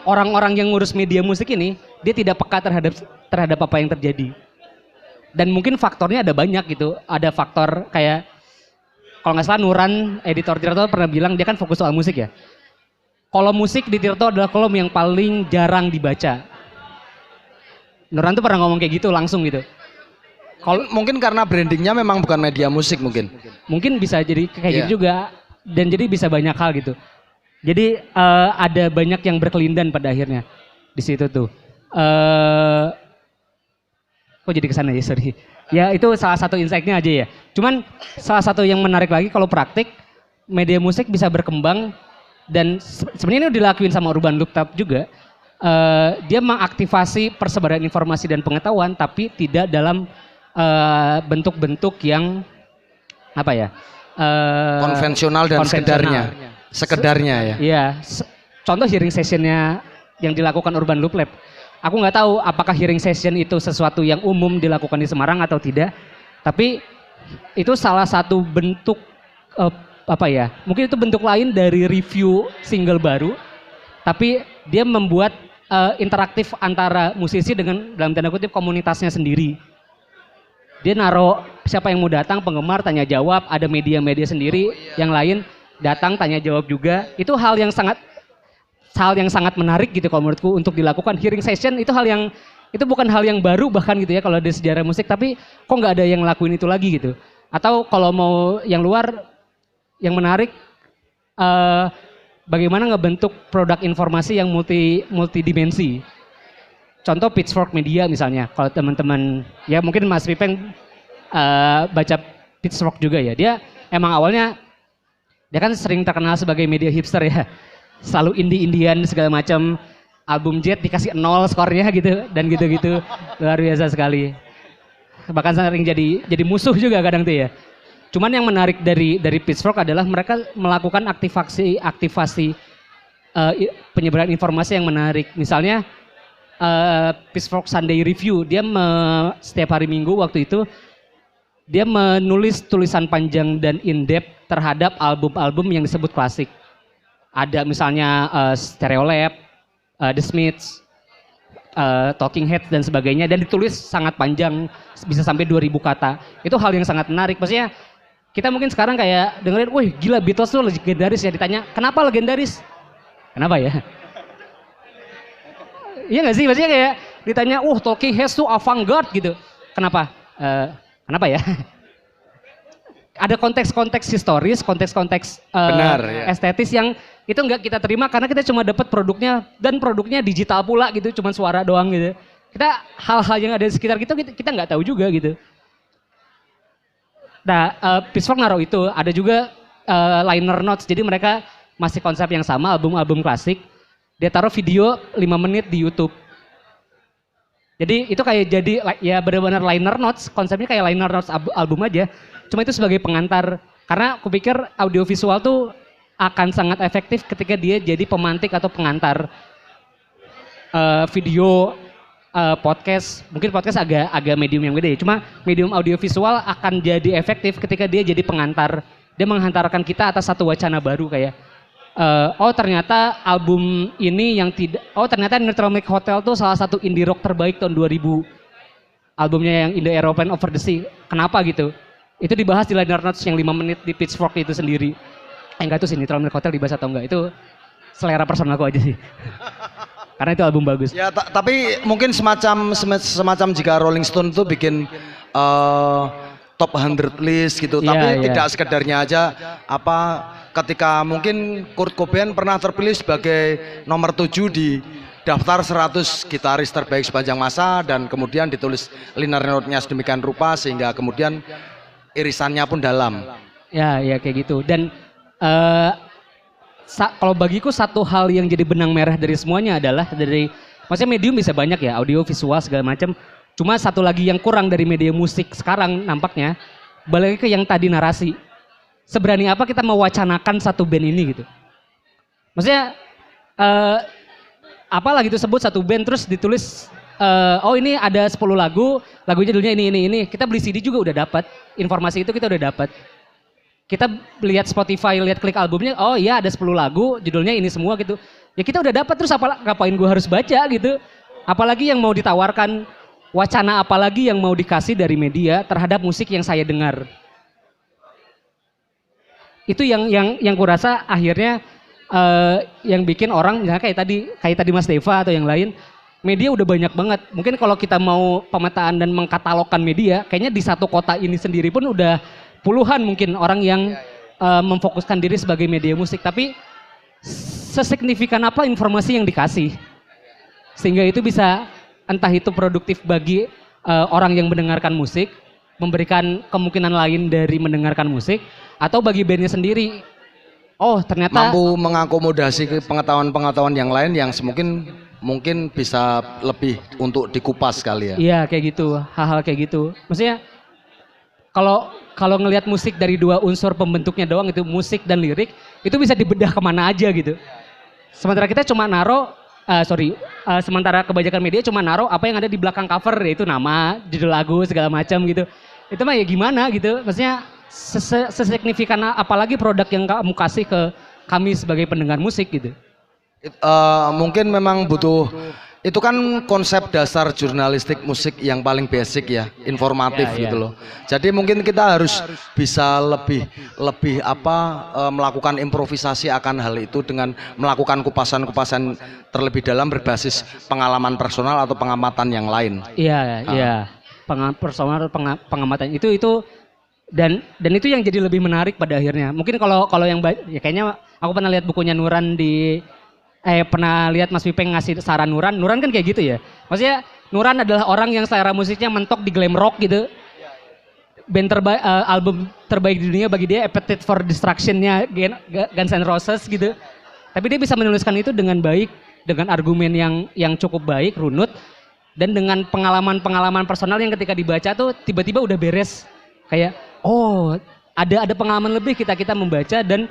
Speaker 2: orang-orang yang ngurus media musik ini, dia tidak peka terhadap apa yang terjadi. Dan mungkin faktornya ada banyak gitu. Ada faktor kayak, kalau nggak salah Nuran, editor Tirto pernah bilang dia kan fokus soal musik ya. Kolom musik di Tirto adalah kolom yang paling jarang dibaca. Nuran tuh pernah ngomong kayak gitu langsung gitu.
Speaker 1: Mungkin karena brandingnya memang bukan media musik mungkin.
Speaker 2: Mungkin bisa jadi kayak gitu juga, dan jadi bisa banyak hal gitu. Jadi ada banyak yang berkelindan pada akhirnya di situ tuh. Kok jadi kesana ya, sorry. Ya itu salah satu insight-nya aja ya. Cuman salah satu yang menarik lagi kalau praktik, media musik bisa berkembang dan sebenarnya ini dilakuin sama Urban Loop Tab juga. Dia mengaktifasi persebaran informasi dan pengetahuan, tapi tidak dalam bentuk-bentuk yang apa ya?
Speaker 1: Konvensional dan sekedarnya ya.
Speaker 2: Iya. Contoh hearing sessionnya yang dilakukan Urban Loop Lab. Aku nggak tahu apakah hearing session itu sesuatu yang umum dilakukan di Semarang atau tidak. Tapi itu salah satu bentuk mungkin itu bentuk lain dari review single baru. Tapi dia membuat interaktif antara musisi dengan dalam tanda kutip komunitasnya sendiri. Dia naruh siapa yang mau datang, penggemar tanya jawab, ada media-media sendiri yang lain datang tanya jawab juga. Itu hal yang sangat menarik gitu kalau menurutku untuk dilakukan. Hearing session itu bukan hal yang baru bahkan gitu ya kalau di sejarah musik, tapi kok nggak ada yang ngelakuin itu lagi gitu. Atau kalau mau yang luar yang menarik, bagaimana ngebentuk produk informasi yang multidimensi. Contoh Pitchfork Media misalnya, kalau teman-teman, ya mungkin Mas Pipeng baca Pitchfork juga ya, dia emang awalnya, dia kan sering terkenal sebagai media hipster ya, selalu indie-indian segala macam, album Jet dikasih 0 skornya gitu dan gitu-gitu. Luar biasa sekali. Bahkan sering jadi musuh juga kadang tuh ya. Cuman yang menarik dari Pitchfork adalah mereka melakukan aktivasi penyebaran informasi yang menarik. Misalnya Pitchfork Sunday Review, dia setiap hari Minggu waktu itu dia menulis tulisan panjang dan in-depth terhadap album-album yang disebut klasik. Ada misalnya Stereolab, The Smiths, Talking Heads dan sebagainya, dan ditulis sangat panjang, bisa sampai 2000 kata. Itu hal yang sangat menarik. Maksudnya kita mungkin sekarang kayak dengerin, wih gila Beatles tuh legendaris ya, ditanya kenapa legendaris? Kenapa ya? Iya nggak sih? Maksudnya kayak ditanya, Talking Heads tuh avant-garde gitu. Kenapa? Kenapa ya? Ada konteks-konteks historis, konteks-konteks
Speaker 1: Benar, ya.
Speaker 2: estetis yang itu nggak kita terima karena kita cuma dapat produknya, dan produknya digital pula gitu, cuma suara doang gitu. Kita hal-hal yang ada di sekitar kita nggak tahu juga gitu. Nah, Pitchfork naruh itu, ada juga liner notes, jadi mereka masih konsep yang sama, album-album klasik, dia taruh video 5 menit di YouTube. Jadi itu kayak jadi ya benar-benar liner notes, konsepnya kayak liner notes album aja, cuma itu sebagai pengantar, karena aku pikir audiovisual tuh akan sangat efektif ketika dia jadi pemantik atau pengantar video. Podcast, mungkin podcast agak medium yang gede, cuma medium audiovisual akan jadi efektif ketika dia jadi pengantar. Dia menghantarkan kita atas satu wacana baru kayak, ternyata album ini yang ternyata Neutral Milk Hotel tuh salah satu indie rock terbaik tahun 2000. Albumnya yang In the Aeroplane Over the Sea. Kenapa gitu? Itu dibahas di liner notes yang 5 menit di Pitchfork itu sendiri. Enggak tuh sih Neutral Milk Hotel dibahas atau enggak, itu selera personalku aja sih. Karena itu album bagus.
Speaker 1: Ya, tapi mungkin semacam jika Rolling Stone tuh bikin top 100 list gitu, tapi tidak sekedarnya aja ketika mungkin Kurt Cobain pernah terpilih sebagai nomor 7 di daftar 100 gitaris terbaik sepanjang masa, dan kemudian ditulis liner note-nya sedemikian rupa sehingga kemudian irisannya pun dalam.
Speaker 2: Ya kayak gitu. Dan kalau bagiku satu hal yang jadi benang merah dari semuanya adalah maksudnya medium bisa banyak ya, audio, visual segala macam. Cuma satu lagi yang kurang dari media musik sekarang nampaknya, balik ke yang tadi narasi. Seberani apa kita mewacanakan satu band ini gitu? Maksudnya apalah gitu, sebut satu band terus ditulis ini ada 10 lagu judulnya ini. Kita beli CD juga udah dapat informasi itu, kita udah dapat. Kita lihat Spotify, lihat klik albumnya, ada 10 lagu, judulnya ini semua gitu. Ya kita udah dapat, terus ngapain gue harus baca gitu. Apalagi yang mau ditawarkan, wacana apalagi yang mau dikasih dari media terhadap musik yang saya dengar. Itu yang kurasa akhirnya yang bikin orang, misalnya kayak tadi Mas Deva atau yang lain, media udah banyak banget. Mungkin kalau kita mau pemetaan dan mengkatalogkan media, kayaknya di satu kota ini sendiri pun udah puluhan mungkin orang yang memfokuskan diri sebagai media musik, tapi sesignifikan apa informasi yang dikasih sehingga itu bisa entah itu produktif bagi orang yang mendengarkan musik, memberikan kemungkinan lain dari mendengarkan musik, atau bagi bandnya sendiri, ternyata
Speaker 1: mampu mengakomodasi pengetahuan-pengetahuan yang lain yang mungkin bisa lebih untuk dikupas kali ya.
Speaker 2: Iya kayak gitu, hal-hal kayak gitu. Maksudnya kalau ngelihat musik dari dua unsur pembentuknya doang, itu musik dan lirik, itu bisa dibedah kemana aja gitu. Sementara kita cuma sementara kebanyakan media cuma naruh apa yang ada di belakang cover, yaitu nama, judul lagu, segala macam gitu. Itu mah ya gimana gitu, maksudnya sesignifikan apalagi produk yang kamu kasih ke kami sebagai pendengar musik gitu.
Speaker 1: Mungkin memang butuh, itu kan konsep dasar jurnalistik musik yang paling basic ya, informatif gitu loh. Jadi mungkin kita harus bisa lebih melakukan improvisasi akan hal itu dengan melakukan kupasan-kupasan terlebih dalam berbasis pengalaman personal atau pengamatan yang lain.
Speaker 2: Iya. Personal pengamatan itu dan itu yang jadi lebih menarik pada akhirnya. Mungkin kalau yang kayaknya aku pernah lihat bukunya Nuran pernah lihat Mas Pipeng ngasih saran Nuran kan kayak gitu ya. Maksudnya Nuran adalah orang yang selera musiknya mentok di glam rock gitu. Band album terbaik di dunia bagi dia Appetite for Destruction-nya Guns N' Roses gitu. Tapi dia bisa menuliskan itu dengan baik dengan argumen yang cukup baik, runut, dan dengan pengalaman-pengalaman personal yang ketika dibaca tuh tiba-tiba udah beres. Kayak oh ada pengalaman lebih kita membaca, dan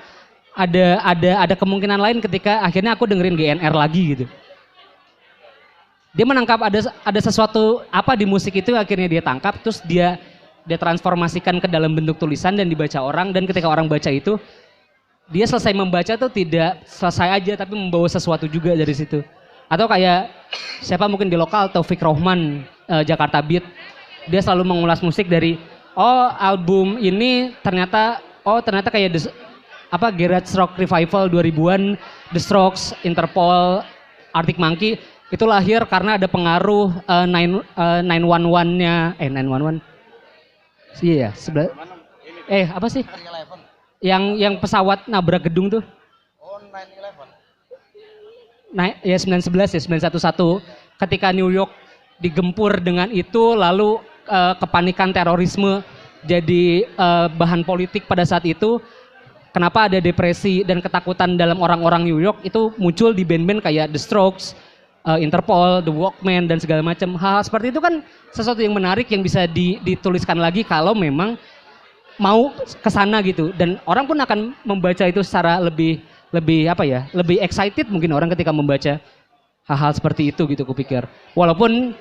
Speaker 2: ada kemungkinan lain ketika akhirnya aku dengerin GNR lagi gitu. Dia menangkap ada sesuatu apa di musik itu, akhirnya dia tangkap, terus dia transformasikan ke dalam bentuk tulisan dan dibaca orang, dan ketika orang baca itu dia selesai membaca tuh tidak selesai aja tapi membawa sesuatu juga dari situ. Atau kayak siapa mungkin di lokal, Taufik Rohman, Jakarta Beat, dia selalu mengulas musik dari album ini ternyata kayak Garage Rock Revival 2000-an, The Strokes, Interpol, Arctic Monkey itu lahir karena ada pengaruh 911-nya 911. Iya, sebelah. Apa sih? Yang pesawat nabrak gedung tuh.
Speaker 1: Oh, 9/11.
Speaker 2: Nah, ya 911 ya, 911. Ketika New York digempur dengan itu, lalu kepanikan terorisme jadi bahan politik pada saat itu. Kenapa ada depresi dan ketakutan dalam orang-orang New York itu muncul di band-band kayak The Strokes, Interpol, The Walkmen, dan segala macam. Hal seperti itu kan sesuatu yang menarik yang bisa dituliskan lagi kalau memang mau kesana gitu. Dan orang pun akan membaca itu secara lebih excited mungkin orang ketika membaca hal-hal seperti itu gitu, kupikir. Walaupun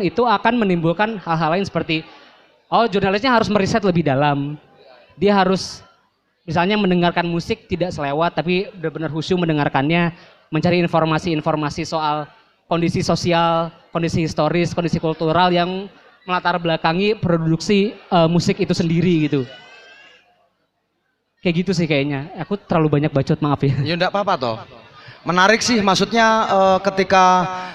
Speaker 2: itu akan menimbulkan hal-hal lain seperti jurnalisnya harus meriset lebih dalam. Dia harus misalnya mendengarkan musik tidak selewat tapi benar-benar khusyuk mendengarkannya, mencari informasi-informasi soal kondisi sosial, kondisi historis, kondisi kultural yang melatar belakangi produksi musik itu sendiri gitu. Kayak gitu sih kayaknya. Aku terlalu banyak bacot, maaf ya.
Speaker 1: Ya enggak apa-apa toh. Menarik sih, maksudnya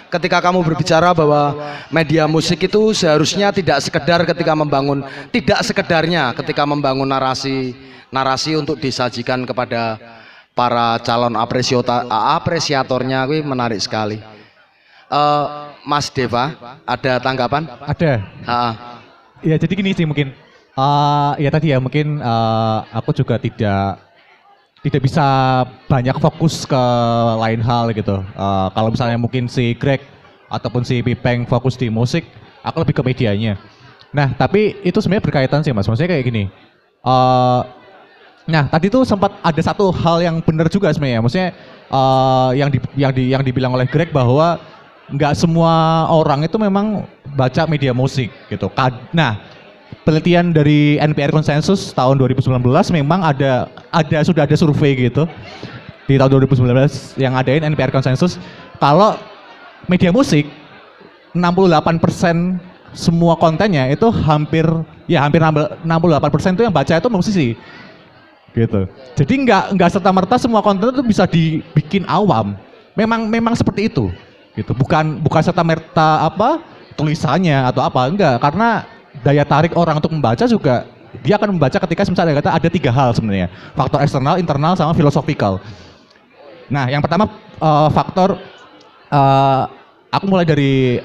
Speaker 1: ketika kamu berbicara bahwa media musik itu seharusnya tidak sekedarnya ketika membangun narasi untuk disajikan kepada para calon apresiatornya. Wih, menarik sekali. Mas Deva, ada tanggapan?
Speaker 4: Ada. Ya jadi gini sih mungkin. Ya tadi ya mungkin aku juga tidak bisa banyak fokus ke lain hal gitu. Kalau misalnya mungkin si Greg ataupun si Pipeng fokus di musik, aku lebih ke medianya. Nah tapi itu sebenarnya berkaitan sih mas. Maksudnya kayak gini. Nah tadi tuh sempat ada satu hal yang benar juga sebenarnya. Maksudnya yang dibilang oleh Greg bahwa nggak semua orang itu memang baca media musik gitu. Nah, penelitian dari NPR Consensus tahun 2019 memang sudah ada survei gitu di tahun 2019 yang adain NPR Consensus kalau media musik 68% semua kontennya itu hampir 68% itu yang baca itu musisi gitu. Jadi nggak serta-merta semua konten itu bisa dibikin awam. Memang seperti itu. Gitu. Bukan serta-merta tulisannya atau apa, enggak, karena daya tarik orang untuk membaca juga dia akan membaca ketika misalnya ada 3 hal sebenarnya, faktor eksternal, internal, sama filosofikal. Nah yang pertama faktor aku mulai dari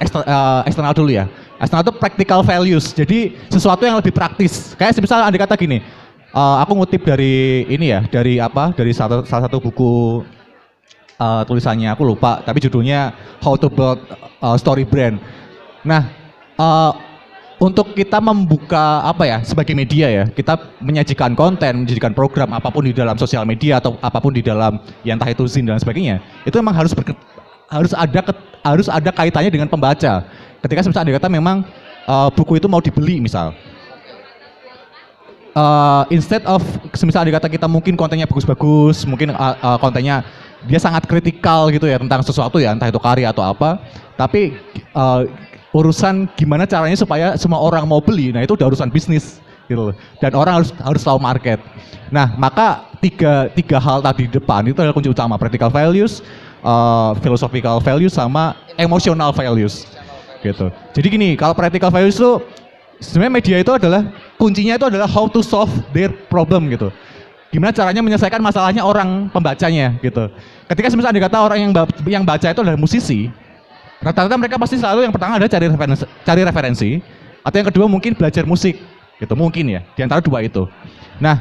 Speaker 4: eksternal dulu ya. Eksternal itu practical values, jadi sesuatu yang lebih praktis. Kayak misalnya andai kata gini, aku ngutip dari salah satu buku tulisannya, aku lupa, tapi judulnya How to Build Story Brand. Nah, untuk kita membuka sebagai media ya, kita menyajikan konten, menyajikan program apapun di dalam sosial media atau apapun di dalam yang entah itu zin dan sebagainya, itu memang harus ada kaitannya dengan pembaca. Ketika misalnya dikata memang buku itu mau dibeli misal. Instead of misalnya dikata kita mungkin kontennya bagus-bagus, mungkin kontennya dia sangat kritikal gitu ya tentang sesuatu ya, entah itu karya atau apa, tapi urusan gimana caranya supaya semua orang mau beli, nah itu udah urusan bisnis gitu loh. Dan orang harus tahu market. Nah maka tiga hal tadi di depan itu adalah kunci utama, practical values, philosophical values, sama emotional values gitu. Jadi gini, kalau practical values itu sebenarnya media itu kuncinya itu adalah how to solve their problem gitu. Gimana caranya menyelesaikan masalahnya orang pembacanya gitu. Ketika misalnya dikata orang yang baca itu adalah musisi, rata-rata mereka pasti selalu yang pertama adalah cari referensi, atau yang kedua mungkin belajar musik gitu, mungkin ya, di antara dua itu. Nah,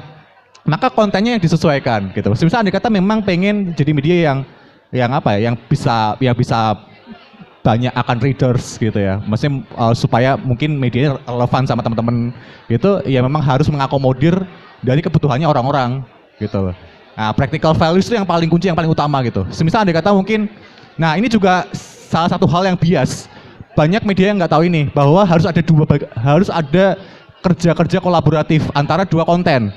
Speaker 4: maka kontennya yang disesuaikan gitu. Misalnya Anda kata memang pengen jadi media yang apa ya, yang bisa banyak akan readers gitu ya. Maksudnya supaya mungkin media relevan sama teman-teman gitu, ya memang harus mengakomodir dari kebutuhannya orang-orang gitu. Nah, practical values itu yang paling kunci, yang paling utama gitu. Semisal Anda kata mungkin, nah ini juga salah satu hal yang bias. Banyak media yang nggak tahu ini, bahwa harus ada kerja-kerja kolaboratif antara dua konten.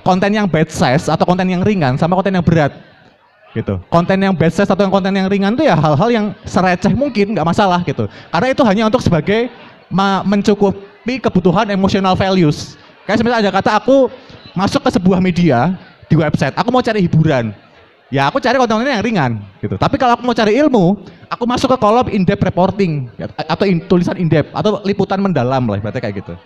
Speaker 4: Konten yang bad size atau konten yang ringan sama konten yang berat gitu. Konten yang bad size atau yang konten yang ringan itu ya hal-hal yang sereceh mungkin, nggak masalah gitu. Karena itu hanya untuk sebagai mencukupi kebutuhan emotional values. Kayak misalnya ada kata aku masuk ke sebuah media di website, aku mau cari hiburan. Ya aku cari konten yang ringan gitu. Tapi kalau aku mau cari ilmu, aku masuk ke kolom in-depth reporting atau tulisan in-depth atau liputan mendalam lah, berarti kayak gitu.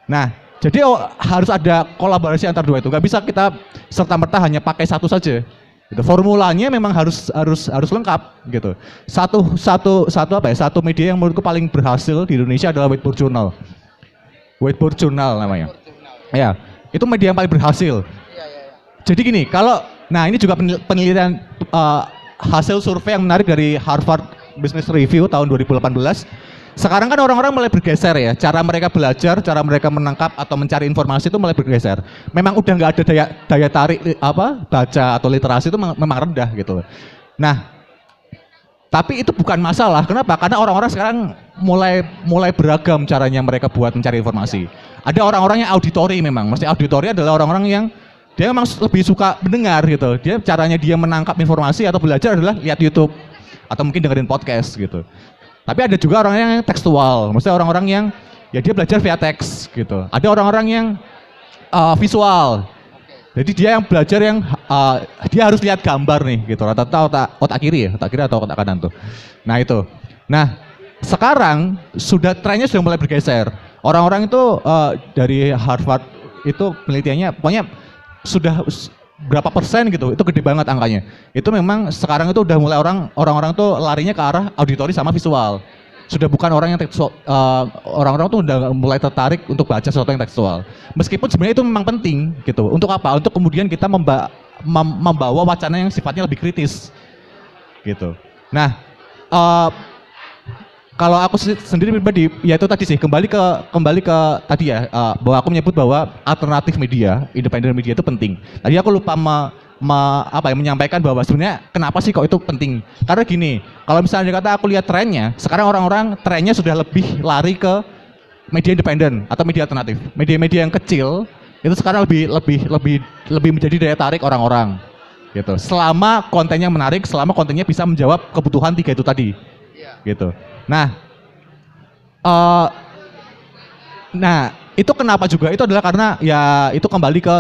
Speaker 4: Nah, jadi harus ada kolaborasi antar dua itu. Gak bisa kita serta-merta hanya pakai satu saja. Gitu. Formulanya memang harus lengkap gitu. Satu media yang menurutku paling berhasil di Indonesia adalah Whiteboard Journal. Whiteboard Journal namanya. Ya, itu media yang paling berhasil. Jadi gini, nah ini juga penelitian hasil survei yang menarik dari Harvard Business Review tahun 2018. Sekarang kan orang-orang mulai bergeser ya, cara mereka belajar, cara mereka menangkap atau mencari informasi itu mulai bergeser. Memang udah nggak ada daya tarik baca atau literasi itu memang rendah gitu. Nah, tapi itu bukan masalah. Kenapa? Karena orang-orang sekarang mulai beragam caranya mereka buat mencari informasi. Ada orang-orang yang auditory memang. Maksudnya auditory adalah orang-orang yang dia memang lebih suka mendengar gitu. Caranya dia menangkap informasi atau belajar adalah lihat YouTube atau mungkin dengerin podcast gitu. Tapi ada juga orang yang tekstual, maksudnya orang-orang yang ya dia belajar via teks gitu. Ada orang-orang yang visual. Jadi dia yang belajar yang dia harus lihat gambar nih gitu. Rata-rata otak kiri atau otak kanan tuh. Nah itu. Nah sekarang trennya sudah mulai bergeser. Orang-orang itu dari Harvard itu penelitiannya pokoknya sudah berapa persen gitu, itu gede banget angkanya. Itu memang sekarang itu udah mulai orang-orang tuh larinya ke arah auditori sama visual. Sudah bukan orang yang tekstual, orang-orang tuh udah mulai tertarik untuk baca sesuatu yang tekstual. Meskipun sebenarnya itu memang penting gitu. Untuk apa? Untuk kemudian kita membawa wacana yang sifatnya lebih kritis gitu. Nah, kalau aku sendiri pribadi, ya itu tadi sih kembali ke tadi ya, bahwa aku menyebut bahwa alternatif media, independent media itu penting. Tadi aku lupa menyampaikan bahwa sebenarnya kenapa sih kok itu penting? Karena gini, kalau misalnya dikata aku lihat trennya, sekarang orang-orang trennya sudah lebih lari ke media independen atau media alternatif. Media-media yang kecil itu sekarang lebih menjadi daya tarik orang-orang, gitu. Selama kontennya menarik, selama kontennya bisa menjawab kebutuhan tiga itu tadi, gitu. Nah, itu kenapa juga? Itu adalah karena ya itu kembali ke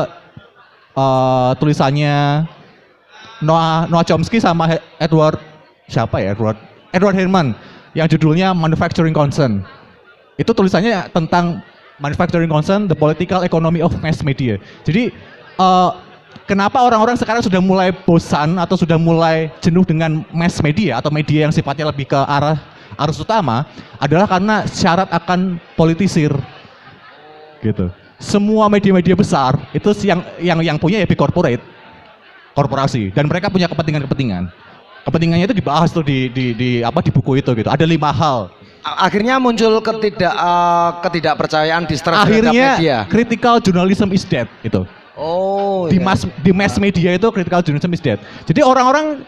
Speaker 4: tulisannya Noah Chomsky sama Edward Herman yang judulnya Manufacturing Concern. Itu tulisannya tentang Manufacturing Concern, the Political Economy of Mass Media. Jadi kenapa orang-orang sekarang sudah mulai bosan atau sudah mulai jenuh dengan mass media atau media yang sifatnya lebih ke arah arus utama adalah karena syarat akan politisir gitu. Semua media-media besar itu yang punya ya big korporasi dan mereka punya kepentingan. Kepentingannya itu dibahas tuh di buku itu gitu. Ada 5 hal.
Speaker 1: Akhirnya muncul ketidakpercayaan distrust terhadap media.
Speaker 4: Akhirnya critical journalism is dead gitu.
Speaker 1: Oh,
Speaker 4: di mass media itu critical journalism is dead. Jadi orang-orang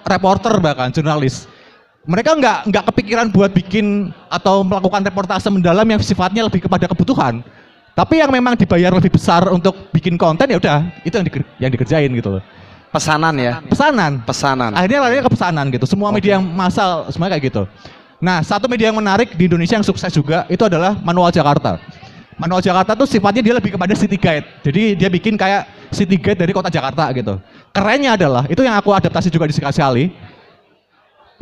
Speaker 4: reporter bahkan jurnalis, mereka nggak kepikiran buat bikin atau melakukan reportase mendalam yang sifatnya lebih kepada kebutuhan. Tapi yang memang dibayar lebih besar untuk bikin konten ya udah itu yang dikerjain gitu loh.
Speaker 1: Pesanan ya. Pesanan.
Speaker 4: Akhirnya larinya ke pesanan gitu. Semua media yang massal semuanya kayak gitu. Nah, satu media yang menarik di Indonesia yang sukses juga itu adalah Manual Jakarta. Manual Jakarta tuh sifatnya dia lebih kepada city guide. Jadi dia bikin kayak city guide dari kota Jakarta gitu. Kerennya adalah itu yang aku adaptasi juga di sekali.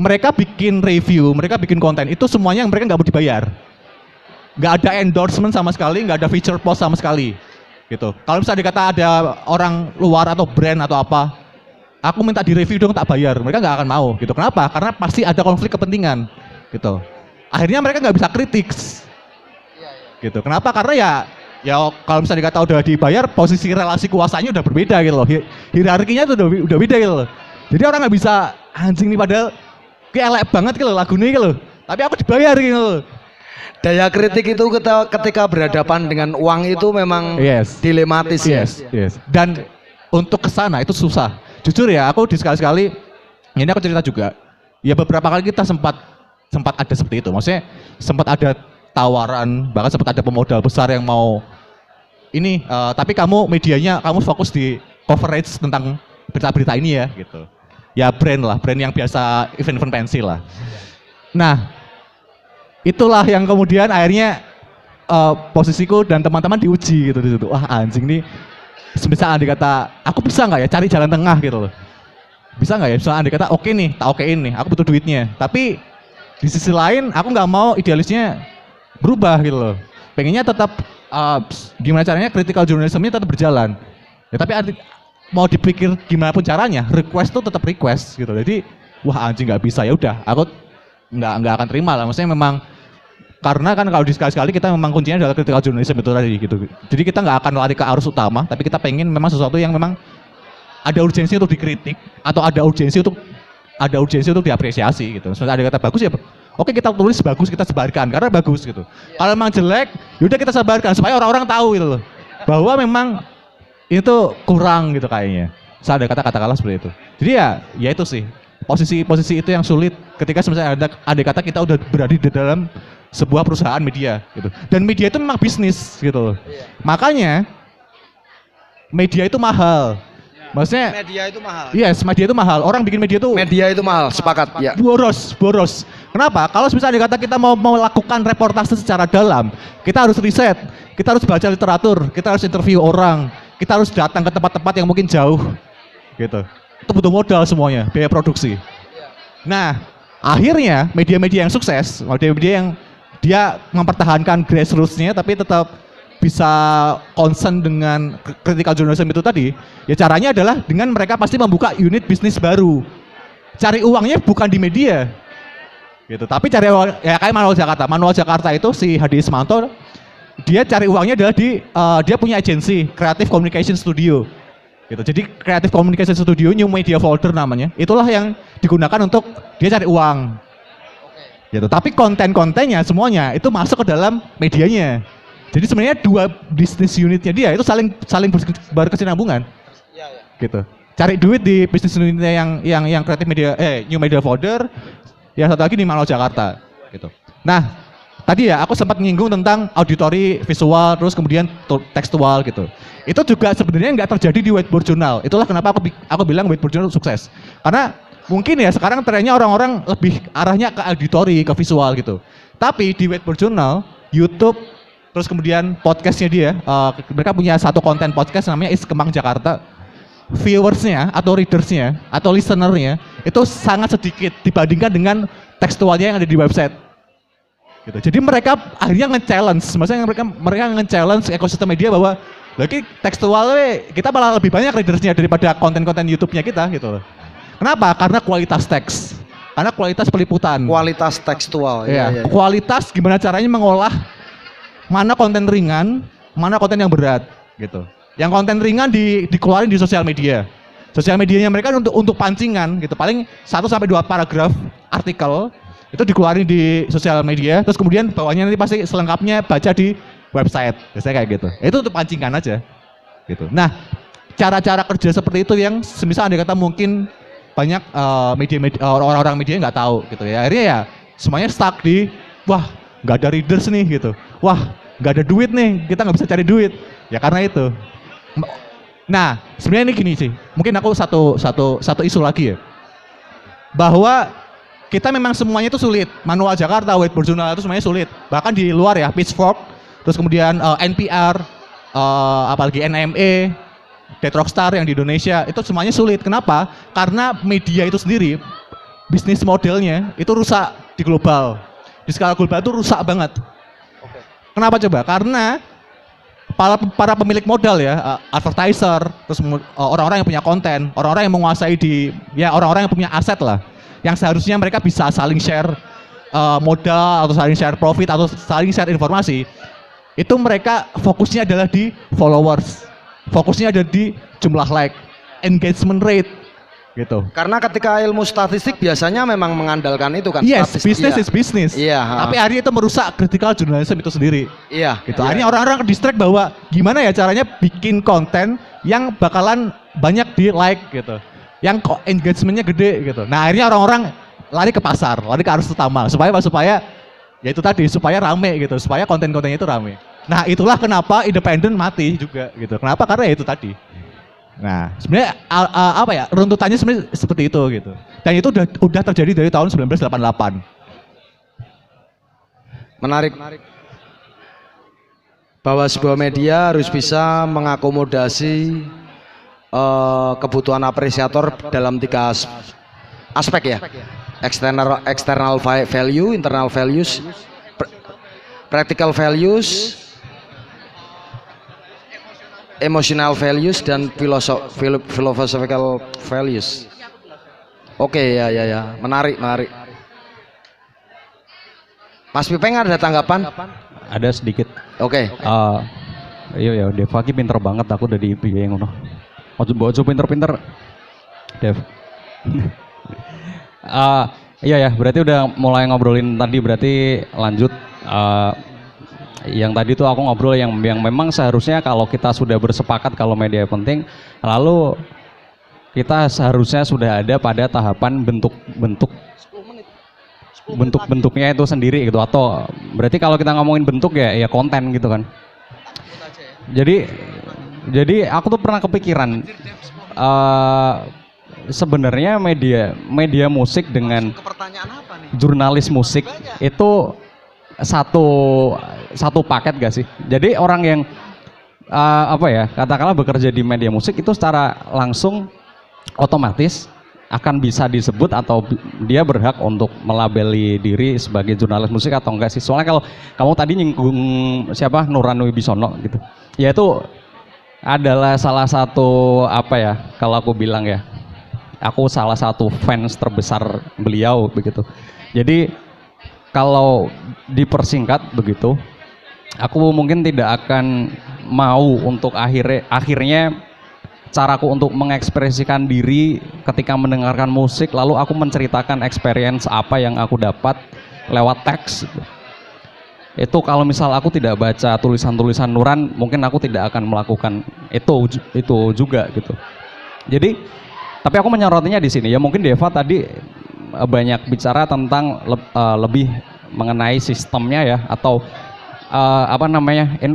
Speaker 4: Mereka bikin review, mereka bikin konten, itu semuanya yang mereka nggak mau dibayar. Nggak ada endorsement sama sekali, nggak ada feature post sama sekali. Gitu. Kalau misalnya dikata ada orang luar atau brand atau apa, aku minta di review dong tak bayar, mereka nggak akan mau. Gitu. Kenapa? Karena pasti ada konflik kepentingan. Gitu. Akhirnya mereka nggak bisa kritik. Gitu. Kenapa? Karena ya Ya kalau misalnya dikata udah dibayar, posisi relasi kuasanya udah berbeda gitu loh. Hierarkinya tuh udah beda gitu loh. Jadi orang nggak bisa anjing nih padahal kayak elek banget gitu loh lagu ini gitu loh. Tapi aku dibayar gitu loh.
Speaker 1: Daya kritik itu ketika berhadapan dengan uang itu memang dilematis ya.
Speaker 4: Yes. Dan untuk kesana itu susah. Jujur ya, aku di sekali-sekali ini aku cerita juga. Ya beberapa kali kita sempat ada seperti itu. Maksudnya sempat ada tawaran, bahkan sempat ada pemodal besar yang mau ini, tapi kamu medianya kamu fokus di coverage tentang berita-berita ini ya gitu. Ya brand yang biasa event-event pensi lah. Nah, itulah yang kemudian akhirnya posisiku dan teman-teman diuji gitu di situ. Wah anjing nih, semisal andai kata aku bisa nggak ya cari jalan tengah gitu loh. Bisa nggak ya, misalnya andai kata oke nih, tak okein nih, aku butuh duitnya. Tapi di sisi lain aku nggak mau idealisnya berubah gitu loh. Pengennya tetap gimana caranya critical journalism-nya tetap berjalan. Ya tapi mau dipikir gimana pun caranya, request tuh tetap request gitu. Jadi wah anjing nggak bisa, ya udah aku nggak akan terima lah. Maksudnya memang karena kan kalau di sekali-sekali kita memang kuncinya adalah critical journalism itu tadi gitu. Jadi kita nggak akan lari ke arus utama, tapi kita pengen memang sesuatu yang memang ada urgensi untuk dikritik atau ada urgensi untuk diapresiasi gitu. Misalnya ada kata bagus ya, oke kita tulis bagus, kita sebarkan karena bagus gitu. Kalau memang jelek, yaudah kita sebarkan supaya orang-orang tahu gitu loh bahwa memang itu kurang gitu kayaknya. Saya ada kata-kata seperti itu. Jadi ya itu sih posisi itu yang sulit ketika misalnya ada kata kita udah berada di dalam sebuah perusahaan media gitu. Dan media itu memang bisnis gitu loh. Makanya media itu mahal. Maksudnya
Speaker 1: Media itu mahal.
Speaker 4: Yes, media itu mahal. Orang bikin media itu
Speaker 1: mahal, sepakat ya.
Speaker 4: Boros. Kenapa? Kalau misalnya dikata kita mau melakukan reportase secara dalam, kita harus riset, kita harus baca literatur, kita harus interview orang, kita harus datang ke tempat-tempat yang mungkin jauh, gitu. Itu butuh modal semuanya, biaya produksi. Nah, akhirnya media-media yang sukses, media-media yang dia mempertahankan grassroots-nya tapi tetap bisa concern dengan critical journalism itu tadi, ya caranya adalah dengan mereka pasti membuka unit bisnis baru. Cari uangnya bukan di media, gitu. Tapi cari uang, ya kayak Manual Jakarta itu si Hadi Ismanto, dia cari uangnya adalah dia punya agensi Creative Communication Studio, gitu. Jadi Creative Communication Studio New Media Folder namanya, itulah yang digunakan untuk dia cari uang, gitu. Tapi konten-kontennya semuanya itu masuk ke dalam medianya. Jadi sebenarnya dua bisnis unitnya dia itu saling berkesinambungan, gitu. Cari duit di bisnis unitnya yang kreatif media, New Media Folder, yang satu lagi di Manual Jakarta, gitu. Nah, tadi ya aku sempat menyinggung tentang auditory visual, terus kemudian tekstual gitu. Itu juga sebenarnya nggak terjadi di Whiteboard Journal. Itulah kenapa aku bilang Whiteboard Journal sukses. Karena mungkin ya sekarang trennya orang-orang lebih arahnya ke auditory, ke visual gitu. Tapi di Whiteboard Journal, YouTube, terus kemudian podcastnya dia, mereka punya satu konten podcast namanya Is Kemang Jakarta. Viewersnya atau readersnya atau listenernya itu sangat sedikit dibandingkan dengan tekstualnya yang ada di website. Gitu. Jadi mereka akhirnya nge-challenge, maksudnya mereka nge-challenge ekosistem media bahwa lagi tekstualnya kita malah lebih banyak readersnya daripada konten-konten YouTube-nya kita gitu loh. Kenapa? Karena kualitas teks, karena kualitas peliputan.
Speaker 1: Kualitas tekstual.
Speaker 4: Ya. Kualitas gimana caranya mengolah mana konten ringan, mana konten yang berat, gitu. Yang konten ringan dikeluarin di sosial media. Sosial medianya mereka untuk pancingan, gitu. Paling 1 sampai 2 paragraf artikel itu dikeluarin di sosial media, terus kemudian bawahnya nanti pasti selengkapnya baca di website. Biasanya kayak gitu. Itu untuk pancingan aja, gitu. Nah, cara-cara kerja seperti itu yang semisal andai kata mungkin banyak orang-orang media nggak tahu, gitu ya. Akhirnya ya semuanya stuck di wah nggak ada readers nih gitu, wah nggak ada duit nih, kita nggak bisa cari duit, ya karena itu. Nah sebenarnya ini gini sih, mungkin aku satu isu lagi ya, bahwa kita memang semuanya itu sulit. Manual Jakarta, Whiteboard Journal itu semuanya sulit, bahkan di luar ya, Pitchfork, terus kemudian NPR, apalagi NME, Dead Rockstar yang di Indonesia, itu semuanya sulit. Kenapa? Karena media itu sendiri, bisnis modelnya itu rusak di global. Di skala global itu rusak banget. Kenapa coba? Karena para pemilik modal ya, advertiser, terus orang-orang yang punya konten, orang-orang yang menguasai orang-orang yang punya aset lah, yang seharusnya mereka bisa saling share modal atau saling share profit atau saling share informasi, itu mereka fokusnya adalah di followers, fokusnya ada di jumlah like, engagement rate gitu.
Speaker 1: Karena ketika ilmu statistik biasanya memang mengandalkan itu kan.
Speaker 4: Yes,
Speaker 1: statistik.
Speaker 4: business
Speaker 1: Iya.
Speaker 4: is business.
Speaker 1: Iya, ha.
Speaker 4: Tapi akhirnya itu merusak critical journalism itu sendiri.
Speaker 1: Iya.
Speaker 4: Gitu.
Speaker 1: Iya.
Speaker 4: Akhirnya orang-orang distract bahwa gimana ya caranya bikin konten yang bakalan banyak di like gitu, yang kok engagementnya gede gitu. Nah akhirnya orang-orang lari ke pasar, lari ke arus utama supaya ya itu tadi supaya rame gitu, supaya konten-kontennya itu rame. Nah itulah kenapa independen mati juga gitu. Kenapa? Karena ya itu tadi. Nah sebenarnya apa ya runtutannya sebenarnya seperti itu gitu. Dan itu udah terjadi dari tahun 1988.
Speaker 1: Menarik. Bahwa sebuah media harus bisa mengakomodasi kebutuhan apresiator dalam 3 aspek ya. External value, internal values, practical values, emotional values, dan philosophical values. Oke, ya. Menarik. Mas Pipeng ada tanggapan?
Speaker 3: Ada sedikit.
Speaker 1: Oke.
Speaker 3: Iya ya, Dev Aki pinter banget, aku udah dibiayain ngono. Ojo pinter-pinter, Dev. Iya ya, berarti udah mulai ngobrolin tadi, berarti lanjut. Yang tadi tuh aku ngobrol yang memang seharusnya kalau kita sudah bersepakat kalau media penting, lalu kita seharusnya sudah ada pada tahapan bentuknya itu sendiri gitu, atau berarti kalau kita ngomongin bentuk ya konten gitu kan. Jadi aku tuh pernah kepikiran sebenarnya media musik dengan jurnalis musik itu satu paket gak sih? Jadi orang yang katakanlah bekerja di media musik itu secara langsung otomatis akan bisa disebut atau dia berhak untuk melabeli diri sebagai jurnalis musik atau enggak sih? Soalnya kalau kamu tadi nyinggung siapa Nuranu Wibisono gitu, ya itu adalah salah satu kalau aku bilang ya, aku salah satu fans terbesar beliau begitu. Jadi kalau dipersingkat begitu, aku mungkin tidak akan mau untuk akhirnya caraku untuk mengekspresikan diri ketika mendengarkan musik, lalu aku menceritakan experience apa yang aku dapat lewat teks. Itu kalau misal aku tidak baca tulisan-tulisan Nuran, mungkin aku tidak akan melakukan itu juga gitu. Jadi, tapi aku menyorotnya di sini. Ya mungkin Deva tadi banyak bicara tentang lebih mengenai sistemnya ya, atau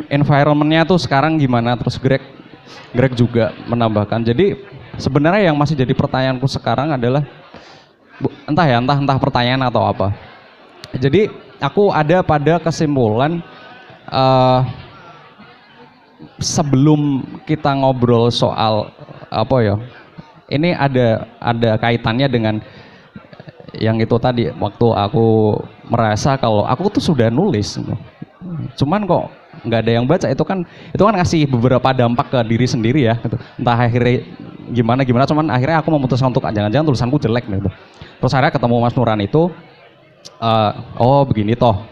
Speaker 3: environmentnya tuh sekarang gimana. Terus Greg juga menambahkan. Jadi sebenarnya yang masih jadi pertanyaanku sekarang adalah entah pertanyaan atau apa. Jadi aku ada pada kesimpulan sebelum kita ngobrol soal ini ada kaitannya dengan yang itu tadi, waktu aku merasa kalau aku tuh sudah nulis, cuman kok nggak ada yang baca. Itu kan ngasih beberapa dampak ke diri sendiri ya gitu. Entah akhirnya gimana cuman akhirnya aku memutuskan untuk jangan-jangan tulisanku jelek gitu. Terus akhirnya ketemu Mas Nuran itu begini toh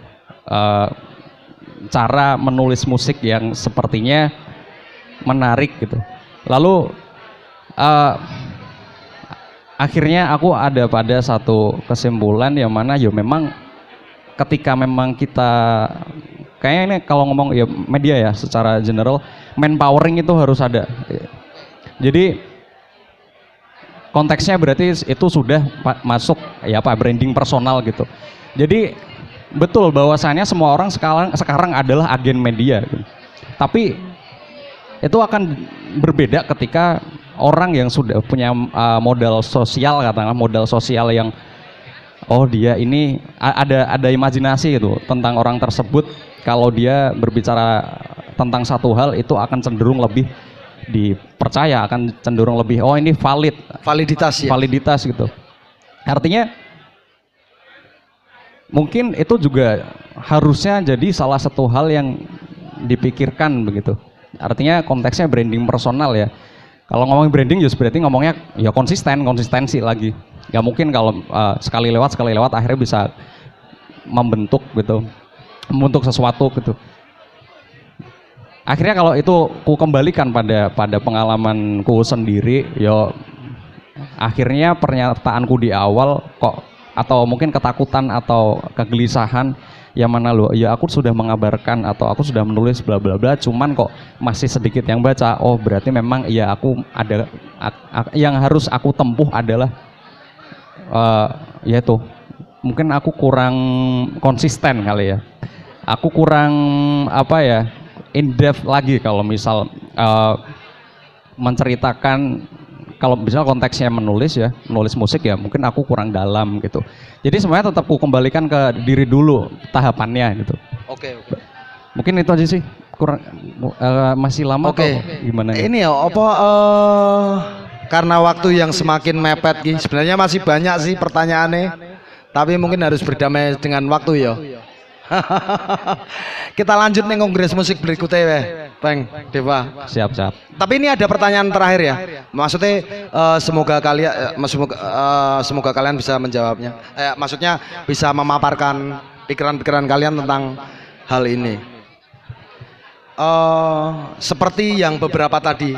Speaker 3: cara menulis musik yang sepertinya menarik gitu. Lalu akhirnya aku ada pada satu kesimpulan yang mana ya memang ketika memang kita kayaknya ini kalau ngomong ya media ya secara general, manpowering itu harus ada. Jadi konteksnya berarti itu sudah masuk branding personal gitu. Jadi betul bahwasannya semua orang sekarang adalah agen media gitu. Tapi itu akan berbeda ketika orang yang sudah punya modal sosial, katakanlah modal sosial yang dia ini ada imajinasi gitu tentang orang tersebut. Kalau dia berbicara tentang satu hal itu akan cenderung lebih dipercaya, akan cenderung lebih ini
Speaker 1: validitas
Speaker 3: gitu. Artinya mungkin itu juga harusnya jadi salah satu hal yang dipikirkan begitu. Artinya konteksnya branding personal ya. Kalau ngomongin branding berarti ngomongnya ya konsistensi lagi. Gak mungkin kalau sekali lewat akhirnya bisa membentuk sesuatu gitu. akhirnya kalau itu ku kembalikan pada pengalamanku sendiri, yo akhirnya pernyataanku di awal kok, atau mungkin ketakutan atau kegelisahan yang mana lo, ya aku sudah mengabarkan atau aku sudah menulis bla bla bla, cuman kok masih sedikit yang baca. Oh berarti memang ya aku ada yang harus aku tempuh adalah yaitu mungkin aku kurang konsisten kali ya. Aku kurang apa ya, in depth lagi kalau misal menceritakan, kalau misalnya konteksnya menulis ya, menulis musik ya, mungkin aku kurang dalam gitu. Jadi semuanya tetap ku kembalikan ke diri dulu tahapannya gitu.
Speaker 1: Oke.
Speaker 3: Mungkin itu aja sih, kurang masih lama atau gimana ya?
Speaker 1: Ini ya apa karena waktu yang semakin mepet Ki. Sebenarnya masih banyak sih pertanyaannya. Tapi mungkin harus berdamai dengan waktu ya. Kita lanjut nih kongres musik berikutnya ya, Bang Deva.
Speaker 3: Siap.
Speaker 1: Tapi ini ada pertanyaan terakhir ya. Maksudnya semoga kalian bisa menjawabnya. Maksudnya bisa memaparkan pikiran-pikiran kalian tentang hal ini. Seperti yang beberapa tadi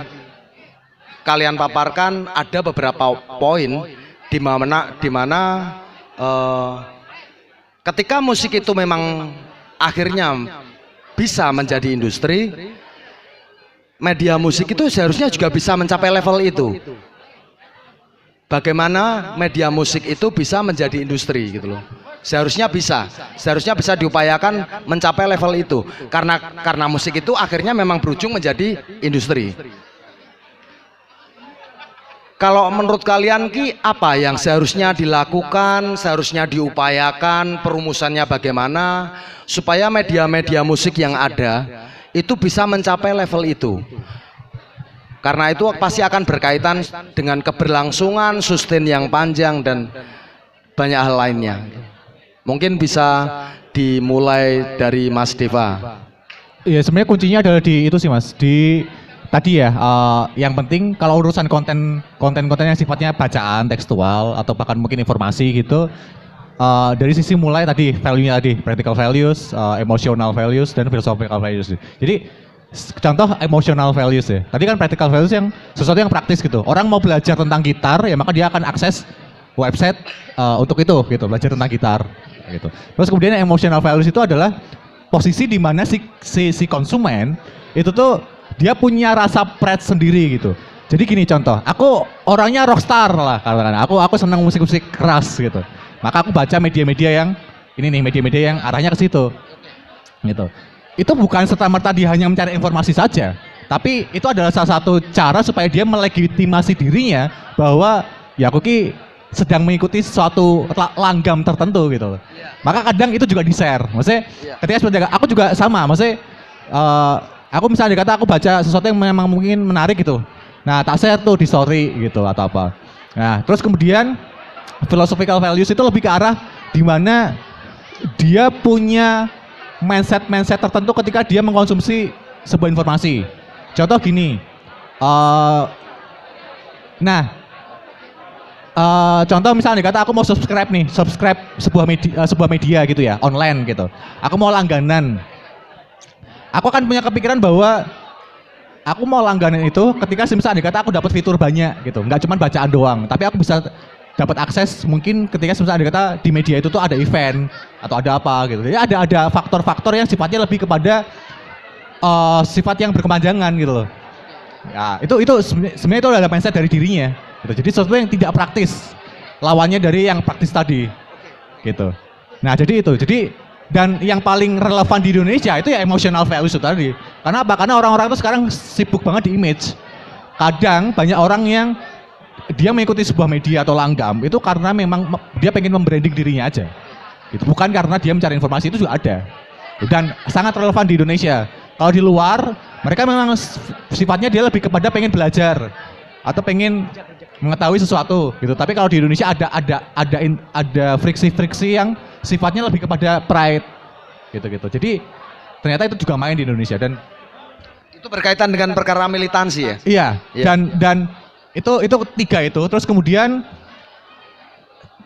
Speaker 1: kalian paparkan, ada beberapa poin di mana ketika musik itu memang akhirnya bisa menjadi industri, media musik itu seharusnya juga bisa mencapai level itu. Bagaimana media musik itu bisa menjadi industri gitu loh. Seharusnya bisa diupayakan mencapai level itu. Karena musik itu akhirnya memang berujung menjadi industri. Kalau menurut kalian Ki, apa yang seharusnya dilakukan, seharusnya diupayakan, perumusannya bagaimana supaya media-media musik yang ada itu bisa mencapai level itu? Karena itu pasti akan berkaitan dengan keberlangsungan, sustain yang panjang dan banyak hal lainnya. Mungkin bisa dimulai dari Mas Deva.
Speaker 4: Iya, sebenarnya kuncinya adalah di itu sih Mas, di tadi ya, yang penting kalau urusan konten yang sifatnya bacaan, tekstual atau bahkan mungkin informasi gitu, dari sisi mulai tadi value-nya tadi, practical values, emotional values dan philosophical values. Jadi contoh emotional values ya. Tadi kan practical values yang sesuatu yang praktis gitu. Orang mau belajar tentang gitar ya maka dia akan akses website untuk itu gitu, belajar tentang gitar gitu. Terus kemudian emotional values itu adalah posisi di mana si konsumen itu tuh dia punya rasa pride sendiri gitu. Jadi gini contoh, aku orangnya rockstar lah katakan. Aku senang musik-musik keras gitu. Maka aku baca media-media yang ini nih, media-media yang arahnya ke situ. Gitu. Itu bukan serta-merta dia hanya mencari informasi saja, tapi itu adalah salah satu cara supaya dia melegitimasi dirinya bahwa ya aku Ki sedang mengikuti suatu langgam tertentu gitu. Maka kadang itu juga di-share. Maksudnya ketika seperti aku juga sama, maksudnya aku misalnya dikata aku baca sesuatu yang memang mungkin menarik gitu. Nah, tak share tuh di story gitu atau apa. Nah, terus kemudian philosophical values itu lebih ke arah di mana dia punya mindset tertentu ketika dia mengkonsumsi sebuah informasi. Contoh gini, contoh misalnya dikata aku mau subscribe sebuah media gitu ya, online gitu. Aku mau langganan. Aku akan punya kepikiran bahwa aku mau langganan itu ketika misalnya dikata aku dapat fitur banyak gitu, nggak cuma bacaan doang, tapi aku bisa dapat akses mungkin ketika misalnya dikata di media itu tuh ada event atau ada apa gitu. Jadi ada faktor-faktor yang sifatnya lebih kepada sifat yang berkepanjangan gitu loh. Ya, itu sebenarnya itu ada mindset dari dirinya gitu. Jadi sesuatu yang tidak praktis, lawannya dari yang praktis tadi gitu. Nah, jadi itu. Dan yang paling relevan di Indonesia itu ya emotional values itu tadi. Karena apa? Karena orang-orang itu sekarang sibuk banget di image. Kadang banyak orang yang dia mengikuti sebuah media atau langgam itu karena memang dia pengen membranding dirinya aja. Itu bukan karena dia mencari informasi, itu juga ada. Dan sangat relevan di Indonesia. Kalau di luar, mereka memang sifatnya dia lebih kepada pengen belajar atau pengen mengetahui sesuatu gitu. Tapi kalau di Indonesia ada friksi-friksi yang sifatnya lebih kepada pride gitu. Jadi ternyata itu juga main di Indonesia dan
Speaker 1: itu berkaitan dengan perkara militansi ya.
Speaker 4: Iya. Dan itu tiga itu. Terus kemudian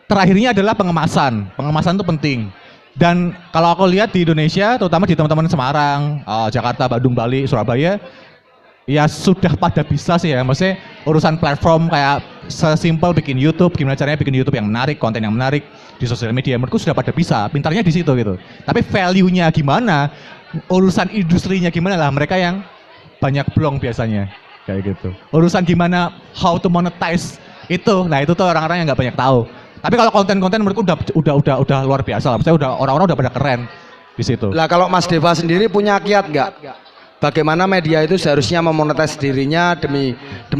Speaker 4: terakhirnya adalah pengemasan. Pengemasan itu penting. Dan kalau aku lihat di Indonesia, terutama di teman-teman Semarang, Jakarta, Bandung, Bali, Surabaya, ya sudah pada bisa sih ya. Maksudnya urusan platform kayak sesimpel bikin YouTube, gimana caranya bikin YouTube yang menarik, konten yang menarik di sosial media, menurutku sudah pada bisa. Pintarnya di situ gitu. Tapi value-nya gimana, urusan industrinya gimana lah, mereka yang banyak blong biasanya kayak gitu. Urusan gimana how to monetize itu, nah itu tuh orang-orang yang nggak banyak tahu. Tapi kalau konten-konten menurutku udah luar biasa lah. Maksudnya orang-orang udah pada keren di situ.
Speaker 1: Lah kalau Mas Deva sendiri punya kiat nggak? Bagaimana media itu seharusnya memonetis dirinya demi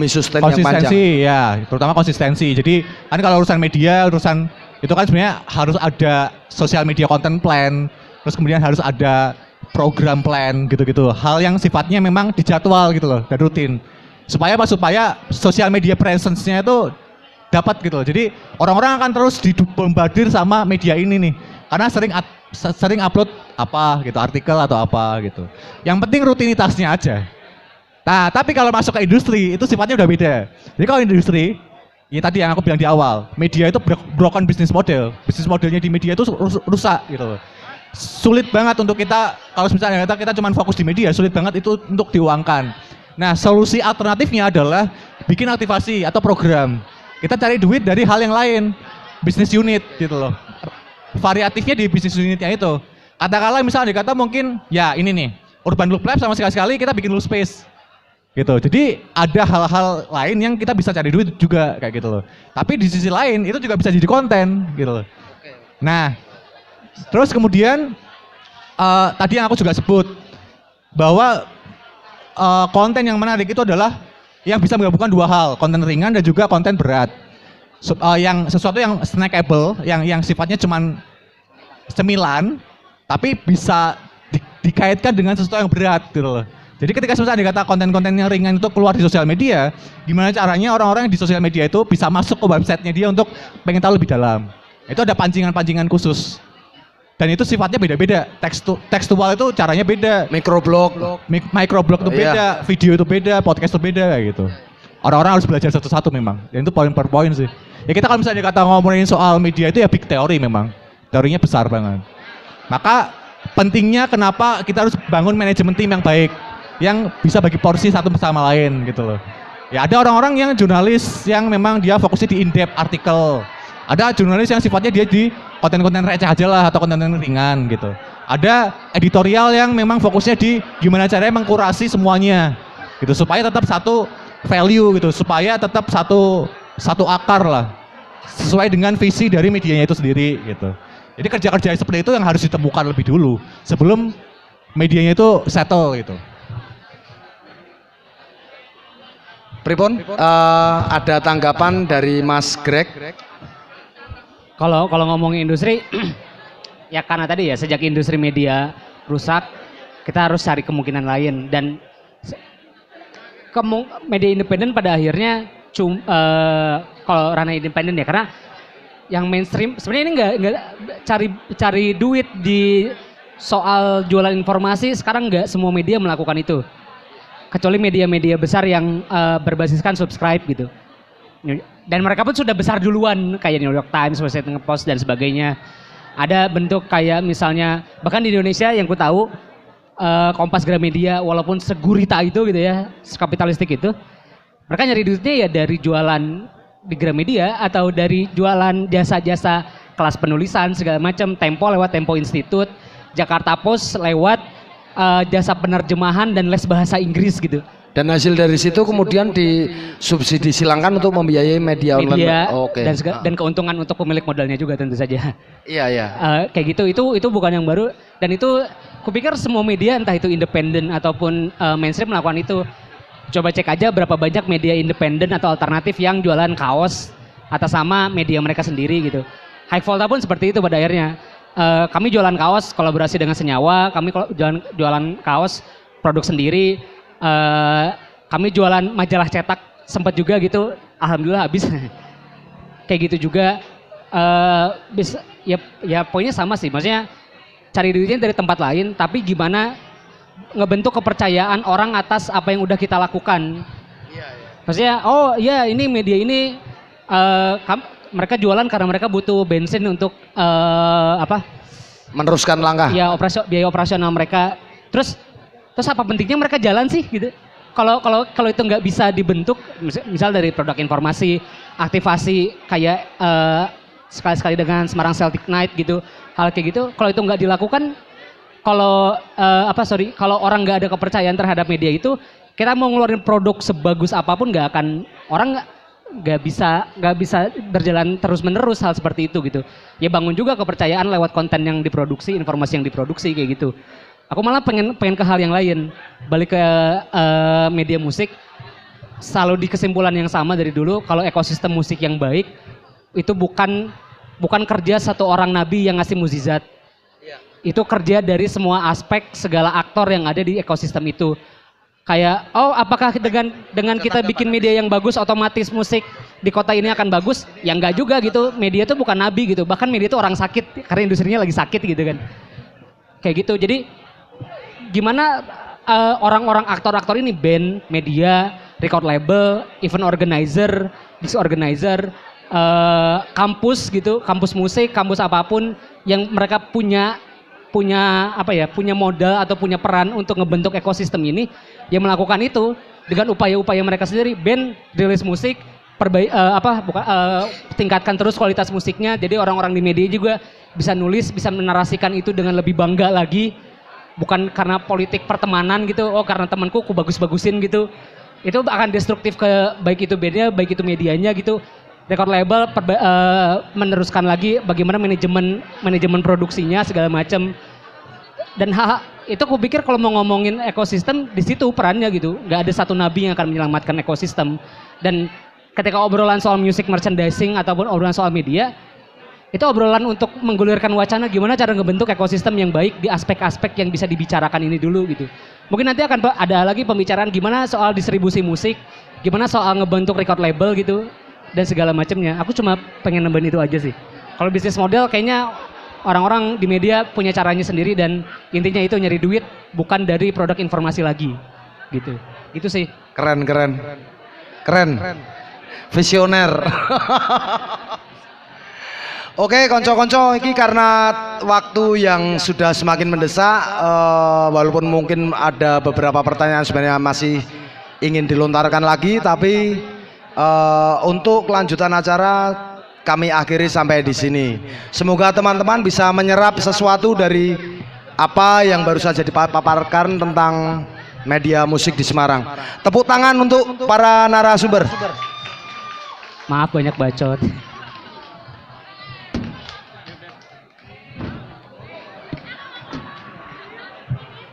Speaker 1: sustain yang panjang?
Speaker 4: Konsistensi ya, terutama konsistensi. Jadi kan kalau urusan media, urusan itu kan sebenarnya harus ada social media content plan, terus kemudian harus ada program plan gitu-gitu. Hal yang sifatnya memang dijadwal gitu loh, dan rutin. Supaya social media presence-nya itu dapat gitu loh. Jadi orang-orang akan terus dibombardir sama media ini nih. Karena sering upload apa gitu, artikel atau apa gitu. Yang penting rutinitasnya aja. Nah, tapi kalau masuk ke industri itu sifatnya udah beda. Jadi kalau industri, ya tadi yang aku bilang di awal, media itu broken business model. Business modelnya di media itu rusak gitu loh. Sulit banget untuk kita, kalau misalnya kita cuma fokus di media, sulit banget itu untuk diuangkan. Nah, solusi alternatifnya adalah bikin aktivasi atau program. Kita cari duit dari hal yang lain, bisnis unit gitu loh. Variatifnya di bisnis unitnya itu. Katakanlah misalnya dikata mungkin, ya ini nih, Urban Loop Lab sama sekali kita bikin Loop Space. Gitu. Jadi ada hal-hal lain yang kita bisa cari duit juga kayak gitu loh. Tapi di sisi lain itu juga bisa jadi konten gitu loh. Nah, terus kemudian tadi yang aku juga sebut bahwa konten yang menarik itu adalah yang bisa menggabungkan dua hal, konten ringan dan juga konten berat. Yang sesuatu yang snackable, yang sifatnya cuman cemilan, tapi bisa dikaitkan dengan sesuatu yang berat gitu loh. Jadi ketika misalnya dikata konten-konten yang ringan itu keluar di sosial media, gimana caranya orang-orang di sosial media itu bisa masuk ke websitenya dia untuk pengen tahu lebih dalam. Itu ada pancingan-pancingan khusus. Dan itu sifatnya beda-beda. Tekstual itu caranya beda.
Speaker 1: Microblog
Speaker 4: Microblog itu beda, video itu beda, podcast itu beda kayak gitu. Orang-orang harus belajar satu-satu memang. Dan itu poin per poin sih. Ya kita kalau misalnya kata ngomongin soal media itu ya big teori memang. Teorinya besar banget. Maka pentingnya kenapa kita harus bangun manajemen tim yang baik. Yang bisa bagi porsi satu bersama lain gitu loh. Ya ada orang-orang yang jurnalis yang memang dia fokusnya di in-depth artikel. Ada jurnalis yang sifatnya dia di konten-konten receh aja lah atau konten-konten ringan gitu. Ada editorial yang memang fokusnya di gimana caranya mengkurasi semuanya gitu supaya tetap satu value gitu, supaya tetap satu akar lah sesuai dengan visi dari medianya itu sendiri gitu. Jadi kerja-kerja seperti itu yang harus ditemukan lebih dulu sebelum medianya itu settle gitu.
Speaker 1: Pripun, ada tanggapan dari Mas Greg?
Speaker 2: Kalau ngomongin industri, ya karena tadi ya sejak industri media rusak, kita harus cari kemungkinan lain dan media independen pada akhirnya kalau ranah independen ya karena yang mainstream sebenarnya ini nggak cari duit di soal jualan informasi sekarang nggak semua media melakukan itu kecuali media-media besar yang berbasiskan subscribe gitu. Dan mereka pun sudah besar duluan kayak New York Times, Washington Post dan sebagainya. Ada bentuk kayak misalnya bahkan di Indonesia yang ku tahu Kompas Gramedia walaupun segurita itu gitu ya, kapitalistik itu, mereka nyari duitnya ya dari jualan di Gramedia atau dari jualan jasa-jasa kelas penulisan segala macam. Tempo lewat Tempo Institute, Jakarta Post lewat jasa penerjemahan dan les bahasa Inggris gitu.
Speaker 1: Dan hasil dari situ kemudian disubsidi silangkan untuk membiayai media online.
Speaker 2: Oke. Dan keuntungan untuk pemilik modalnya juga tentu saja.
Speaker 1: Iya.
Speaker 2: Kayak gitu, itu bukan yang baru dan itu kupikir semua media entah itu independen ataupun mainstream melakukan itu. Coba cek aja berapa banyak media independen atau alternatif yang jualan kaos atas nama media mereka sendiri gitu. High Volta pun seperti itu pada akhirnya. Kami jualan kaos kolaborasi dengan Senyawa, kami jualan kaos produk sendiri. Kami jualan majalah cetak sempat juga gitu, alhamdulillah habis. Kayak gitu juga bisa ya poinnya sama sih, maksudnya cari duitnya dari tempat lain tapi gimana ngebentuk kepercayaan orang atas apa yang udah kita lakukan. Maksudnya oh iya ini media ini mereka jualan karena mereka butuh bensin untuk
Speaker 1: meneruskan langkah.
Speaker 2: Ya biaya operasional mereka. Terus apa pentingnya mereka jalan sih gitu? Kalau itu nggak bisa dibentuk, misal dari produk informasi, aktivasi kayak sekali-sekali dengan Semarang Celtic Night gitu, hal kayak gitu. Kalau itu nggak dilakukan, kalau orang nggak ada kepercayaan terhadap media itu, kita mau ngeluarin produk sebagus apapun nggak akan, orang nggak bisa berjalan terus menerus hal seperti itu gitu. Ya bangun juga kepercayaan lewat konten yang diproduksi, informasi yang diproduksi kayak gitu. Aku malah pengen ke hal yang lain, balik ke media musik, selalu di kesimpulan yang sama dari dulu, kalau ekosistem musik yang baik itu bukan kerja satu orang nabi yang ngasih mukjizat. Itu kerja dari semua aspek, segala aktor yang ada di ekosistem itu. Kayak, apakah dengan kita bikin media yang bagus, otomatis musik di kota ini akan bagus? Ya enggak juga gitu, media itu bukan nabi gitu, bahkan media itu orang sakit, karena industrinya lagi sakit gitu kan. Kayak gitu, jadi gimana orang-orang aktor-aktor ini, band, media, record label, event organizer, disc organizer, kampus gitu, kampus musik, kampus apapun yang mereka punya modal atau punya peran untuk ngebentuk ekosistem ini, yang melakukan itu dengan upaya-upaya mereka sendiri. Band rilis musik, tingkatkan terus kualitas musiknya, jadi orang-orang di media juga bisa nulis, bisa menarasikan itu dengan lebih bangga lagi, bukan karena politik pertemanan gitu, karena temanku ku bagus-bagusin gitu. Itu akan destruktif ke baik itu bandnya, baik itu medianya gitu. Record label meneruskan lagi bagaimana manajemen produksinya segala macam. Dan itu aku pikir kalau mau ngomongin ekosistem, di situ perannya gitu. Nggak ada satu nabi yang akan menyelamatkan ekosistem. Dan ketika obrolan soal music merchandising ataupun obrolan soal media, itu obrolan untuk menggulirkan wacana gimana cara ngebentuk ekosistem yang baik di aspek-aspek yang bisa dibicarakan ini dulu gitu. Mungkin nanti akan ada lagi pembicaraan gimana soal distribusi musik, gimana soal ngebentuk record label gitu, dan segala macamnya. Aku cuma pengen nambahin itu aja sih. Kalau bisnis model kayaknya orang-orang di media punya caranya sendiri, dan intinya itu nyari duit, bukan dari produk informasi lagi gitu. Itu sih.
Speaker 1: Keren. Visioner. Oke, konco-konco, ini karena waktu yang sudah semakin mendesak, walaupun mungkin ada beberapa pertanyaan sebenarnya masih ingin dilontarkan lagi, tapi untuk kelanjutan acara kami akhiri sampai di sini. Semoga teman-teman bisa menyerap sesuatu dari apa yang baru saja dipaparkan tentang media musik di Semarang. Tepuk tangan untuk para narasumber.
Speaker 2: Maaf banyak bacot.